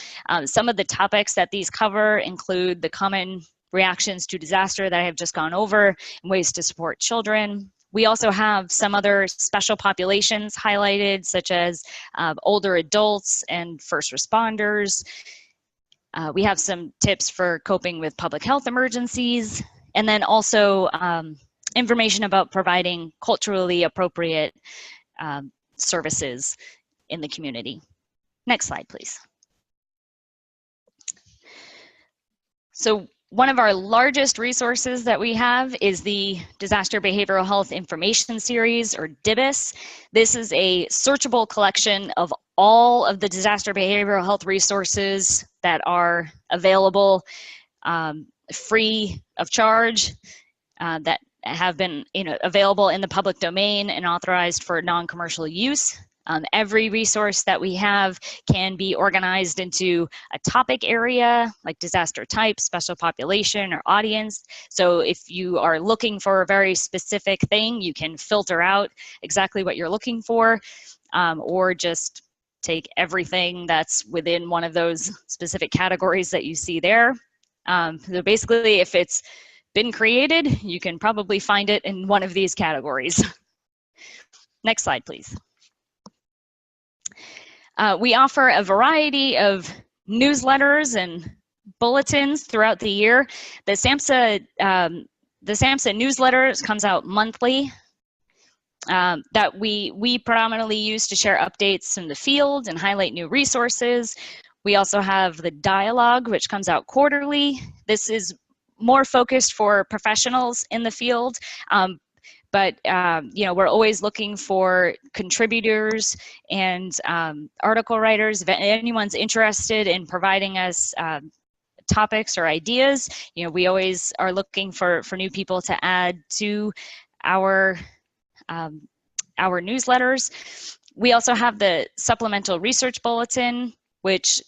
Some of the topics that these cover include the common reactions to disaster that I have just gone over and ways to support children. We also have some other special populations highlighted, such as older adults and first responders. We have some tips for coping with public health emergencies, and then also information about providing culturally appropriate services in the community. Next slide, please. So One of our largest resources that we have is the Disaster Behavioral Health Information Series, or DBIS. This is a searchable collection of all of the disaster behavioral health resources that are available free of charge, that have been available in the public domain and authorized for non-commercial use. Every resource that we have can be organized into a topic area, like disaster type, special population, or audience. So if you are looking for a very specific thing, you can filter out exactly what you're looking for, or just take everything that's within one of those specific categories that you see there. So basically, if it's been created, you can probably find it in one of these categories. Next slide, please. We offer a variety of newsletters and bulletins throughout the year. The SAMHSA newsletter comes out monthly, that we predominantly use to share updates from the field and highlight new resources. We also have the dialogue, which comes out quarterly. This is more focused for professionals in the field, but we're always looking for contributors and article writers. If anyone's interested in providing us topics or ideas, we always are looking for new people to add to our newsletters. We also have the supplemental research bulletin, which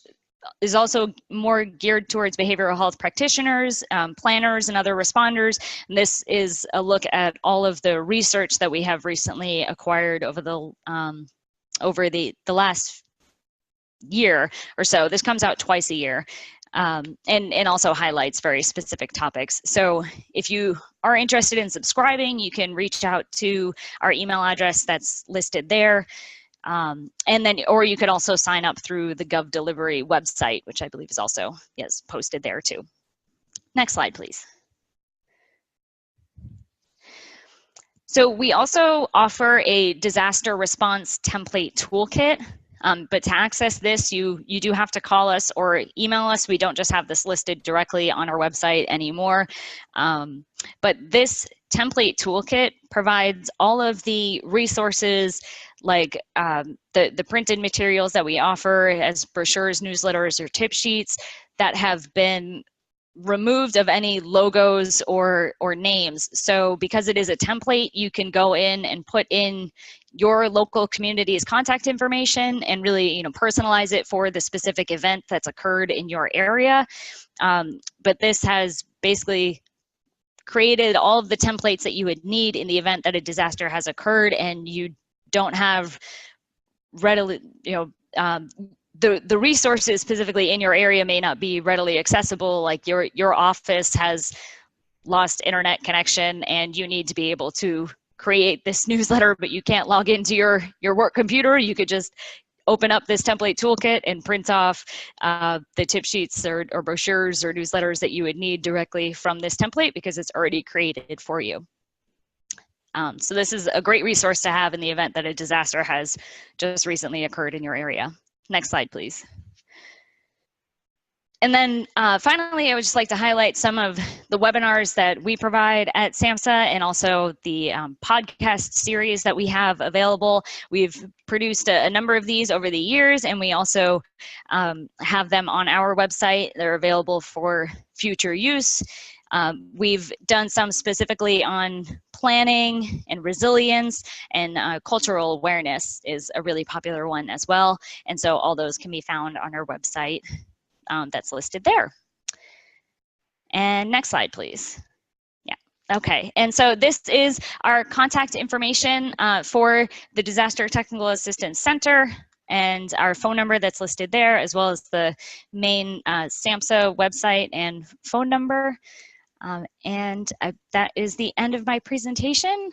is also more geared towards behavioral health practitioners, planners, and other responders. And this is a look at all of the research that we have recently acquired over the last year or so. This comes out twice a year, and also highlights very specific topics. So if you are interested in subscribing, you can reach out to our email address that's listed there. Or you could also sign up through the GovDelivery website, which I believe is also posted there too. Next slide, please. So we also offer a disaster response template toolkit. But to access this, you do have to call us or email us. We don't just have this listed directly on our website anymore. But this template toolkit provides all of the resources, like the printed materials that we offer as brochures, newsletters, or tip sheets that have been removed of any logos or names. So because it is a template, you can go in and put in your local community's contact information and really personalize it for the specific event that's occurred in your area. But this has basically created all of the templates that you would need in the event that a disaster has occurred and you don't have readily, the resources specifically in your area may not be readily accessible. Like your office has lost internet connection and you need to be able to create this newsletter, but you can't log into your work computer. You could just open up this template toolkit and print off the tip sheets or brochures or newsletters that you would need directly from this template because it's already created for you. So this is a great resource to have in the event that a disaster has just recently occurred in your area. Next slide, please. And then finally, I would just like to highlight some of the webinars that we provide at SAMHSA and also the podcast series that we have available. We've produced a number of these over the years, and we also have them on our website. They're available for future use. We've done some specifically on planning and resilience, and cultural awareness is a really popular one as well. And so all those can be found on our website. That's listed there. And next slide, please. Yeah, okay. And so this is our contact information for the Disaster Technical Assistance Center and our phone number that's listed there, as well as the main SAMHSA website and phone number. That is the end of my presentation.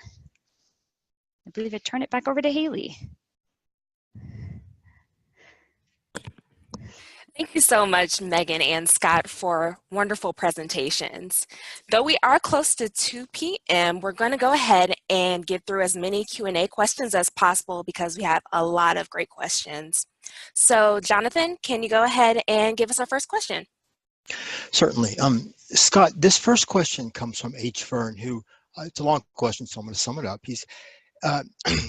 I believe I turn it back over to Haley. Thank you so much, Megan and Scott, for wonderful presentations. Though we are close to 2 p.m., we're going to go ahead and get through as many Q&A questions as possible because we have a lot of great questions. So, Jonathan, can you go ahead and give us our first question? Certainly. Scott, this first question comes from H. Fern, who, it's a long question, so I'm going to sum it up. He's,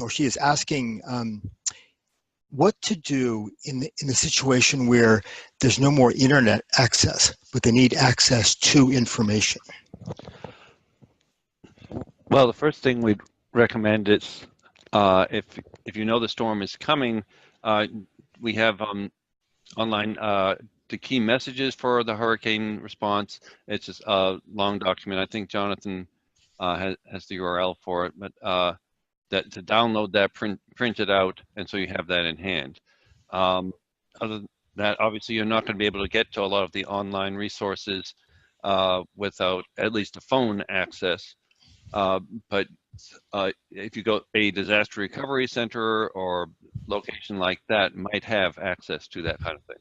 or she is asking what to do in the situation where there's no more internet access, but they need access to information. Well, the first thing we'd recommend is if you know the storm is coming, we have online the key messages for the hurricane response. It's just a long document. I think Jonathan has the URL for it, but that to download that, print it out, and so you have that in hand. Other than that, obviously, you're not going to be able to get to a lot of the online resources without at least a phone access. But if you go a disaster recovery center or location like that, might have access to that kind of thing.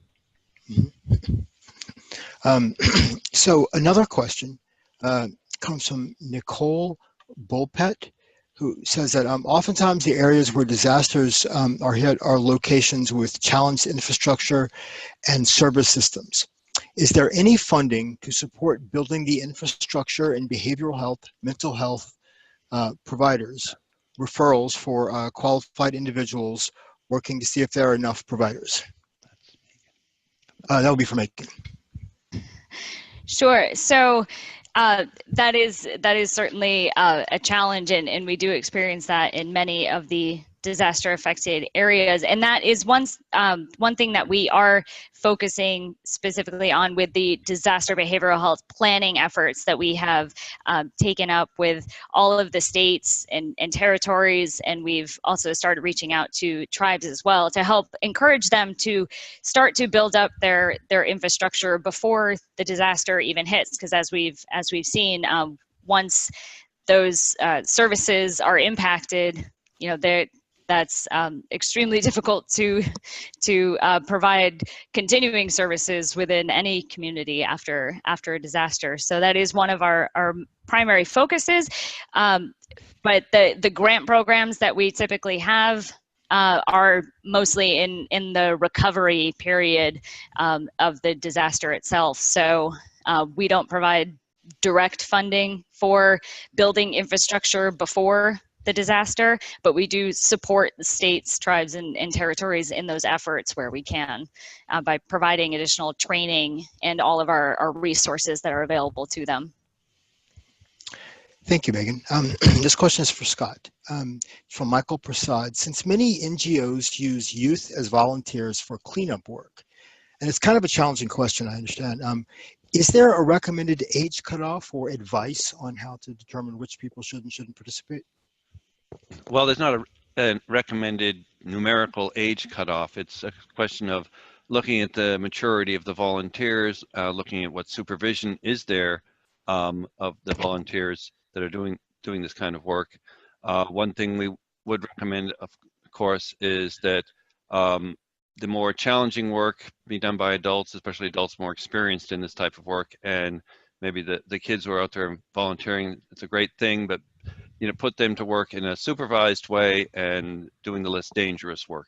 So another question comes from Nicole Bulpett, who says that oftentimes the areas where disasters are hit are locations with challenged infrastructure and service systems. Is there any funding to support building the infrastructure in behavioral health, mental health providers, referrals for qualified individuals, working to see if there are enough providers? That would be for Megan. Sure. So that is certainly a challenge, and we do experience that in many of the disaster affected areas. And that is one thing that we are focusing specifically on with the disaster behavioral health planning efforts that we have taken up with all of the states and territories. And we've also started reaching out to tribes as well to help encourage them to start to build up their infrastructure before the disaster even hits. Because as we've seen, once those services are impacted, that's extremely difficult to provide continuing services within any community after a disaster. So that is one of our primary focuses. But the grant programs that we typically have are mostly in the recovery period of the disaster itself. So we don't provide direct funding for building infrastructure before the disaster, but we do support the states, tribes, and territories in those efforts where we can by providing additional training and all of our resources that are available to them. Thank you, Megan. This question is for Scott from Michael Prasad. Since many NGOs use youth as volunteers for cleanup work, and it's kind of a challenging question, I understand, is there a recommended age cutoff or advice on how to determine which people should and shouldn't participate? Well, there's not a recommended numerical age cutoff. It's a question of looking at the maturity of the volunteers, looking at what supervision is there of the volunteers that are doing this kind of work. One thing we would recommend, of course, is that the more challenging work be done by adults, especially adults more experienced in this type of work. And maybe the kids who are out there volunteering, it's a great thing, but put them to work in a supervised way and doing the less dangerous work.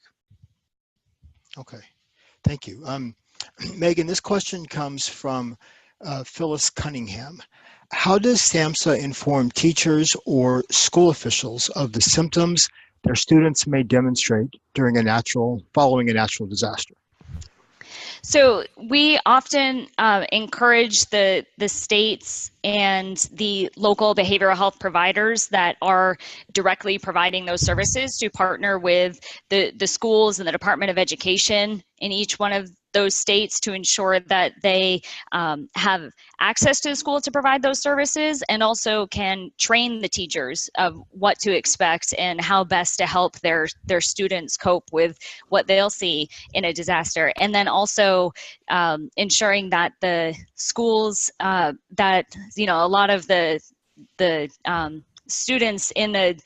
Okay, thank you. Megan, this question comes from Phyllis Cunningham. How does SAMHSA inform teachers or school officials of the symptoms their students may demonstrate following a natural disaster? So we often encourage the states and the local behavioral health providers that are directly providing those services to partner with the schools and the Department of Education in each one of those states to ensure that they have access to the school to provide those services, and also can train the teachers of what to expect and how best to help their students cope with what they'll see in a disaster. And then also ensuring that the schools that a lot of the students in the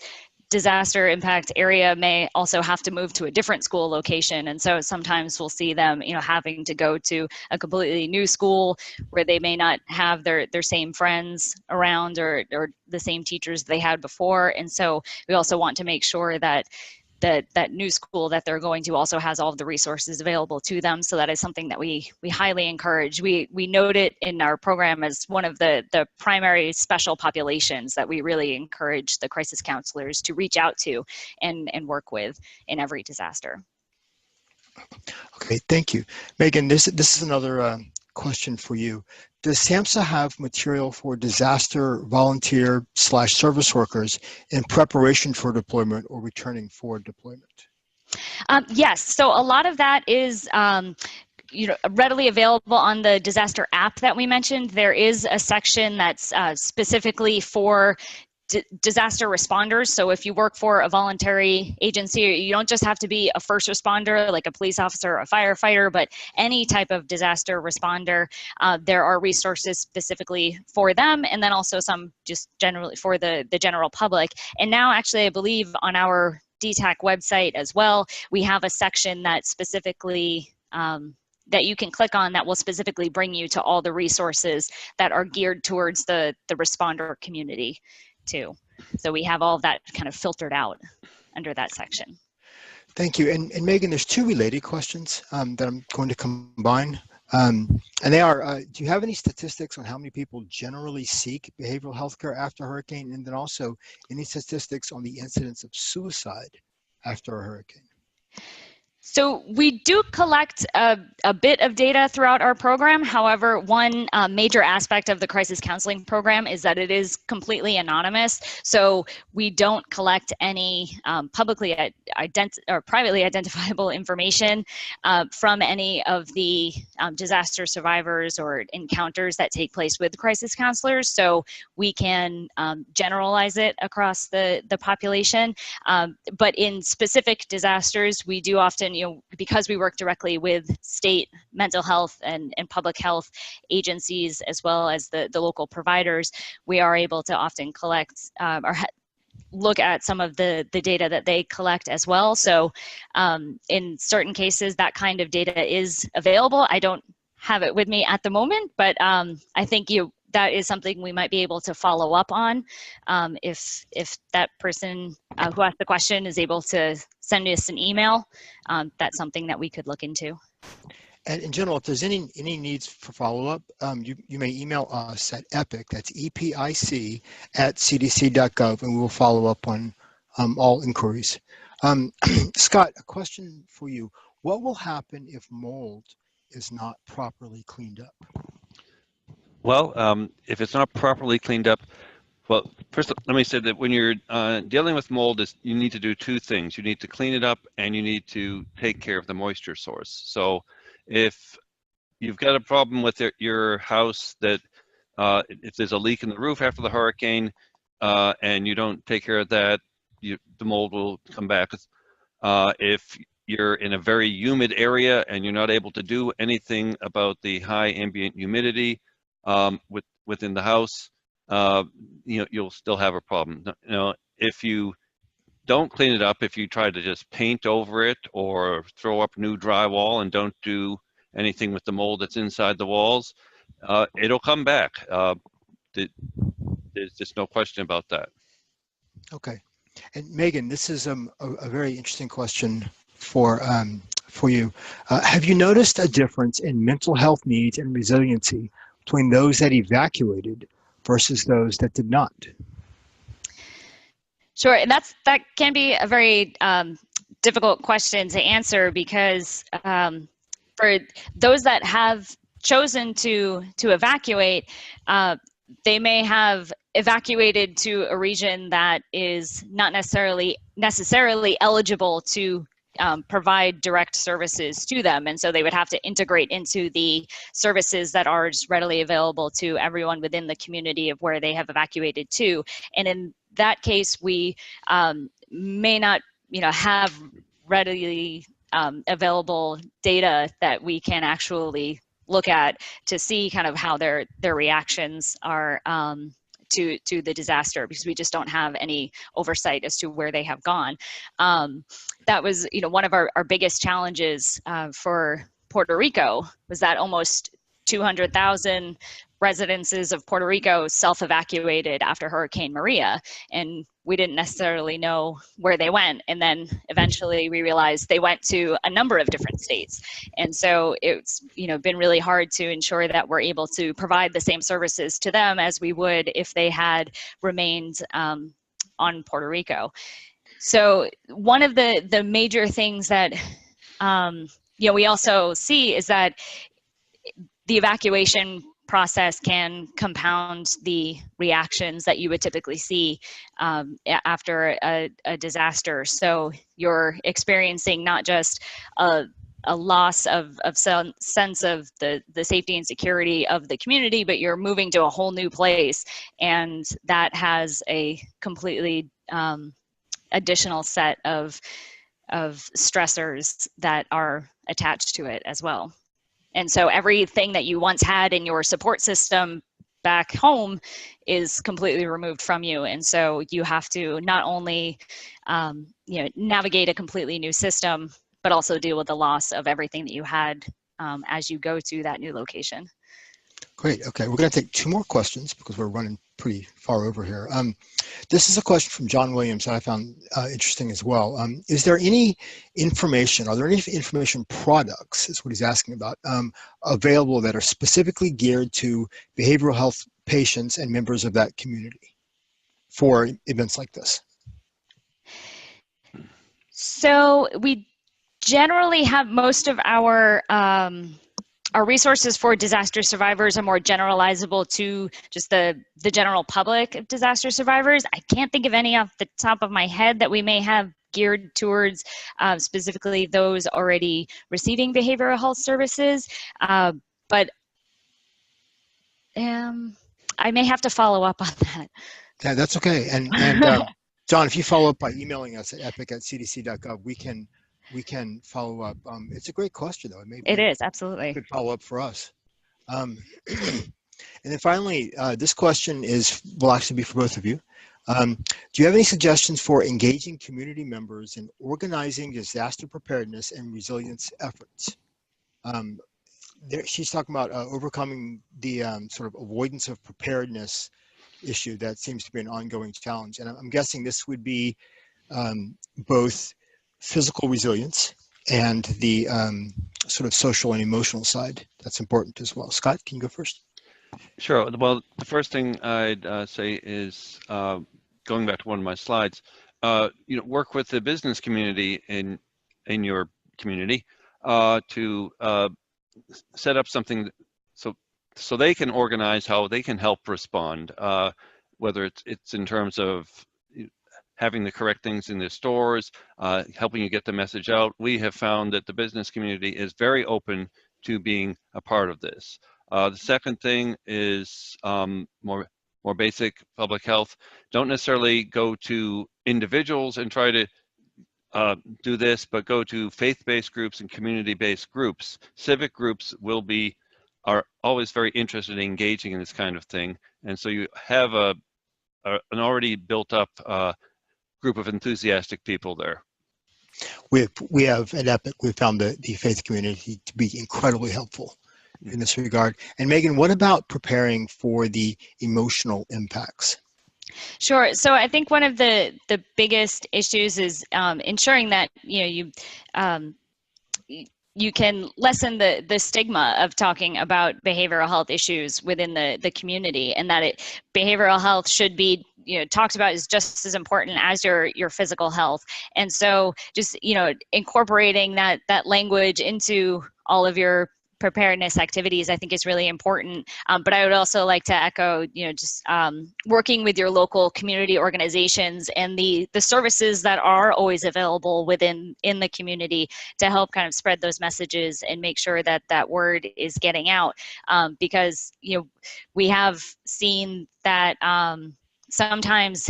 disaster impact area may also have to move to a different school location. And so sometimes we'll see them, having to go to a completely new school where they may not have their same friends around or the same teachers they had before. And so we also want to make sure that that new school that they're going to also has all of the resources available to them. So that is something that we highly encourage. We note it in our program as one of the primary special populations that we really encourage the crisis counselors to reach out to and work with in every disaster. Okay, thank you. Megan, this is another question for you. Does SAMHSA have material for disaster volunteer/service workers in preparation for deployment or returning for deployment? Yes, so a lot of that is readily available on the disaster app that we mentioned. There is a section that's specifically for disaster responders. So if you work for a voluntary agency, you don't just have to be a first responder like a police officer or a firefighter, but any type of disaster responder. There are resources specifically for them, and then also some just generally for the general public. And now actually I believe on our DTAC website as well, we have a section that specifically that you can click on that will specifically bring you to all the resources that are geared towards the responder community too. So we have all of that kind of filtered out under that section. Thank you. And Megan, there's two related questions that I'm going to combine. And they are, do you have any statistics on how many people generally seek behavioral health care after a hurricane? And then also any statistics on the incidence of suicide after a hurricane? So we do collect a bit of data throughout our program. However, one major aspect of the crisis counseling program is that it is completely anonymous. So we don't collect any publicly or privately identifiable information from any of the disaster survivors or encounters that take place with crisis counselors. So we can generalize it across the population. But in specific disasters, we do often, because we work directly with state mental health and public health agencies, as well as the local providers, we are able to often collect or look at some of the data that they collect as well. So in certain cases, that kind of data is available. I don't have it with me at the moment, but I think that is something we might be able to follow up on if that person who asked the question is able to send us an email. That's something that we could look into. And in general, if there's any needs for follow-up, you may email us at EPIC, that's EPIC @cdc.gov, and we will follow up on all inquiries. Scott, a question for you. What will happen if mold is not properly cleaned up? Well, if it's not properly cleaned up, well, first let me say that when you're dealing with mold, you need to do two things. You need to clean it up and you need to take care of the moisture source. So if you've got a problem with your house that if there's a leak in the roof after the hurricane and you don't take care of that, the mold will come back. If you're in a very humid area and you're not able to do anything about the high ambient humidity within the house, you'll still have a problem. If you don't clean it up, if you try to just paint over it or throw up new drywall and don't do anything with the mold that's inside the walls, it'll come back. There's just no question about that. Okay. And Megan, this is a very interesting question for you. Have you noticed a difference in mental health needs and resiliency between those that evacuated versus those that did not? Sure, and that can be a very difficult question to answer because for those that have chosen to evacuate, they may have evacuated to a region that is not necessarily eligible to provide direct services to them. And so they would have to integrate into the services that are just readily available to everyone within the community of where they have evacuated to. And in that case, we may not have readily available data that we can actually look at to see kind of how their reactions are to the disaster, because we just don't have any oversight as to where they have gone. That was one of our biggest challenges for Puerto Rico, was that almost 200,000 residences of Puerto Rico self-evacuated after Hurricane Maria, and we didn't necessarily know where they went. And then eventually we realized they went to a number of different states. And so it's, you know, been really hard to ensure that we're able to provide the same services to them as we would if they had remained on Puerto Rico. So one of the major things that you know, we also see is that the evacuation process can compound the reactions that you would typically see after a disaster. So you're experiencing not just a loss of some sense of the safety and security of the community, but you're moving to a whole new place, and that has a completely additional set of stressors that are attached to it as well. And so everything that you once had in your support system back home is completely removed from you. And so you have to not only you know, navigate a completely new system, but also deal with the loss of everything that you had as you go to that new location. Great. Okay, we're going to take 2 more questions because we're running pretty far over here. This is a question from John Williams that I found interesting as well. Is there any information, are there any information products, is what he's asking about, available that are specifically geared to behavioral health patients and members of that community for events like this? So we generally have most of our resources for disaster survivors are more generalizable to just the general public of disaster survivors. I can't think of any off the top of my head that we may have geared towards specifically those already receiving behavioral health services, but I may have to follow up on that. Yeah, that's okay. And John, if you follow up by emailing us at epic@cdc.gov, we can follow up. It's a great question, though. It is, absolutely. Good follow up for us. And then finally, this question will actually be for both of you. Do you have any suggestions for engaging community members in organizing disaster preparedness and resilience efforts? She's talking about overcoming the sort of avoidance of preparedness issue that seems to be an ongoing challenge. And I'm guessing this would be both physical resilience and the sort of social and emotional side. That's important as well. Scott, can you go first? Sure. Well, the first thing I'd say is going back to one of my slides. You know, work with the business community in your community to set up something so they can organize how they can help respond. Whether it's in terms of having the correct things in their stores, helping you get the message out. We have found that the business community is very open to being a part of this. The second thing is more basic public health. Don't necessarily go to individuals and try to do this, but go to faith-based groups and community-based groups. Civic groups are always very interested in engaging in this kind of thing, and so you have an already built-up group of enthusiastic people there. We have at Epic, we found the faith community to be incredibly helpful in this regard. And Megan, what about preparing for the emotional impacts? Sure. So I think one of the biggest issues is ensuring that you can lessen the stigma of talking about behavioral health issues within the community, and that behavioral health should be talked about is just as important as your physical health. And so just incorporating that language into all of your preparedness activities, I think, is really important. But I would also like to echo, just working with your local community organizations and the services that are always available in the community to help kind of spread those messages and make sure that word is getting out. Because we have seen that sometimes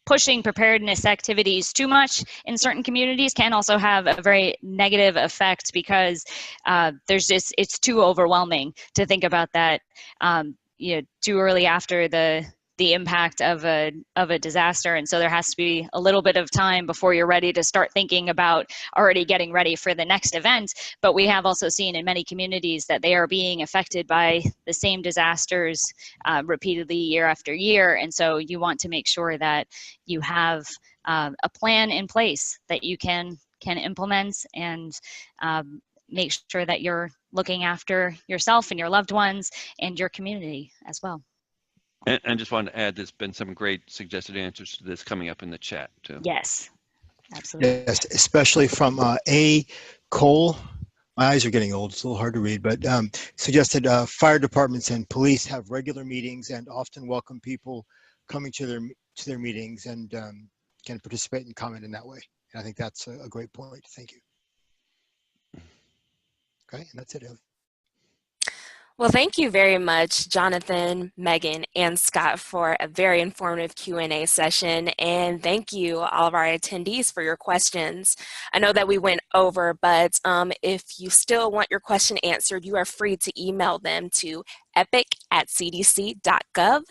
pushing preparedness activities too much in certain communities can also have a very negative effect, because it's too overwhelming to think about that too early after the the impact of a disaster. And so there has to be a little bit of time before you're ready to start thinking about already getting ready for the next event. But we have also seen in many communities that they are being affected by the same disasters repeatedly year after year. And so you want to make sure that you have a plan in place that you can implement, and make sure that you're looking after yourself and your loved ones and your community as well. And just wanted to add, there's been some great suggested answers to this coming up in the chat too. Yes, absolutely. Yes, especially from A. Cole. My eyes are getting old, it's a little hard to read, but suggested fire departments and police have regular meetings and often welcome people coming to their meetings and can participate and comment in that way. And I think that's a great point. Thank you. Okay, and that's it, Ellie. Well, thank you very much, Jonathan, Megan, and Scott, for a very informative Q&A session. And thank you, all of our attendees, for your questions. I know that we went over, but if you still want your question answered, you are free to email them to epic@cdc.gov.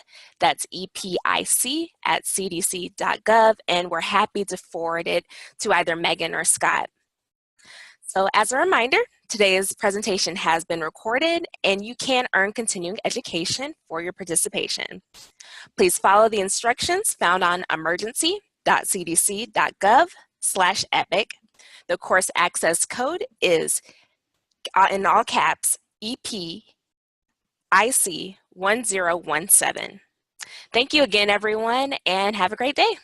That's EPIC@cdc.gov. And we're happy to forward it to either Megan or Scott. So as a reminder, today's presentation has been recorded and you can earn continuing education for your participation. Please follow the instructions found on emergency.cdc.gov/epic. The course access code is, in all caps, EPIC1017. Thank you again, everyone, and have a great day.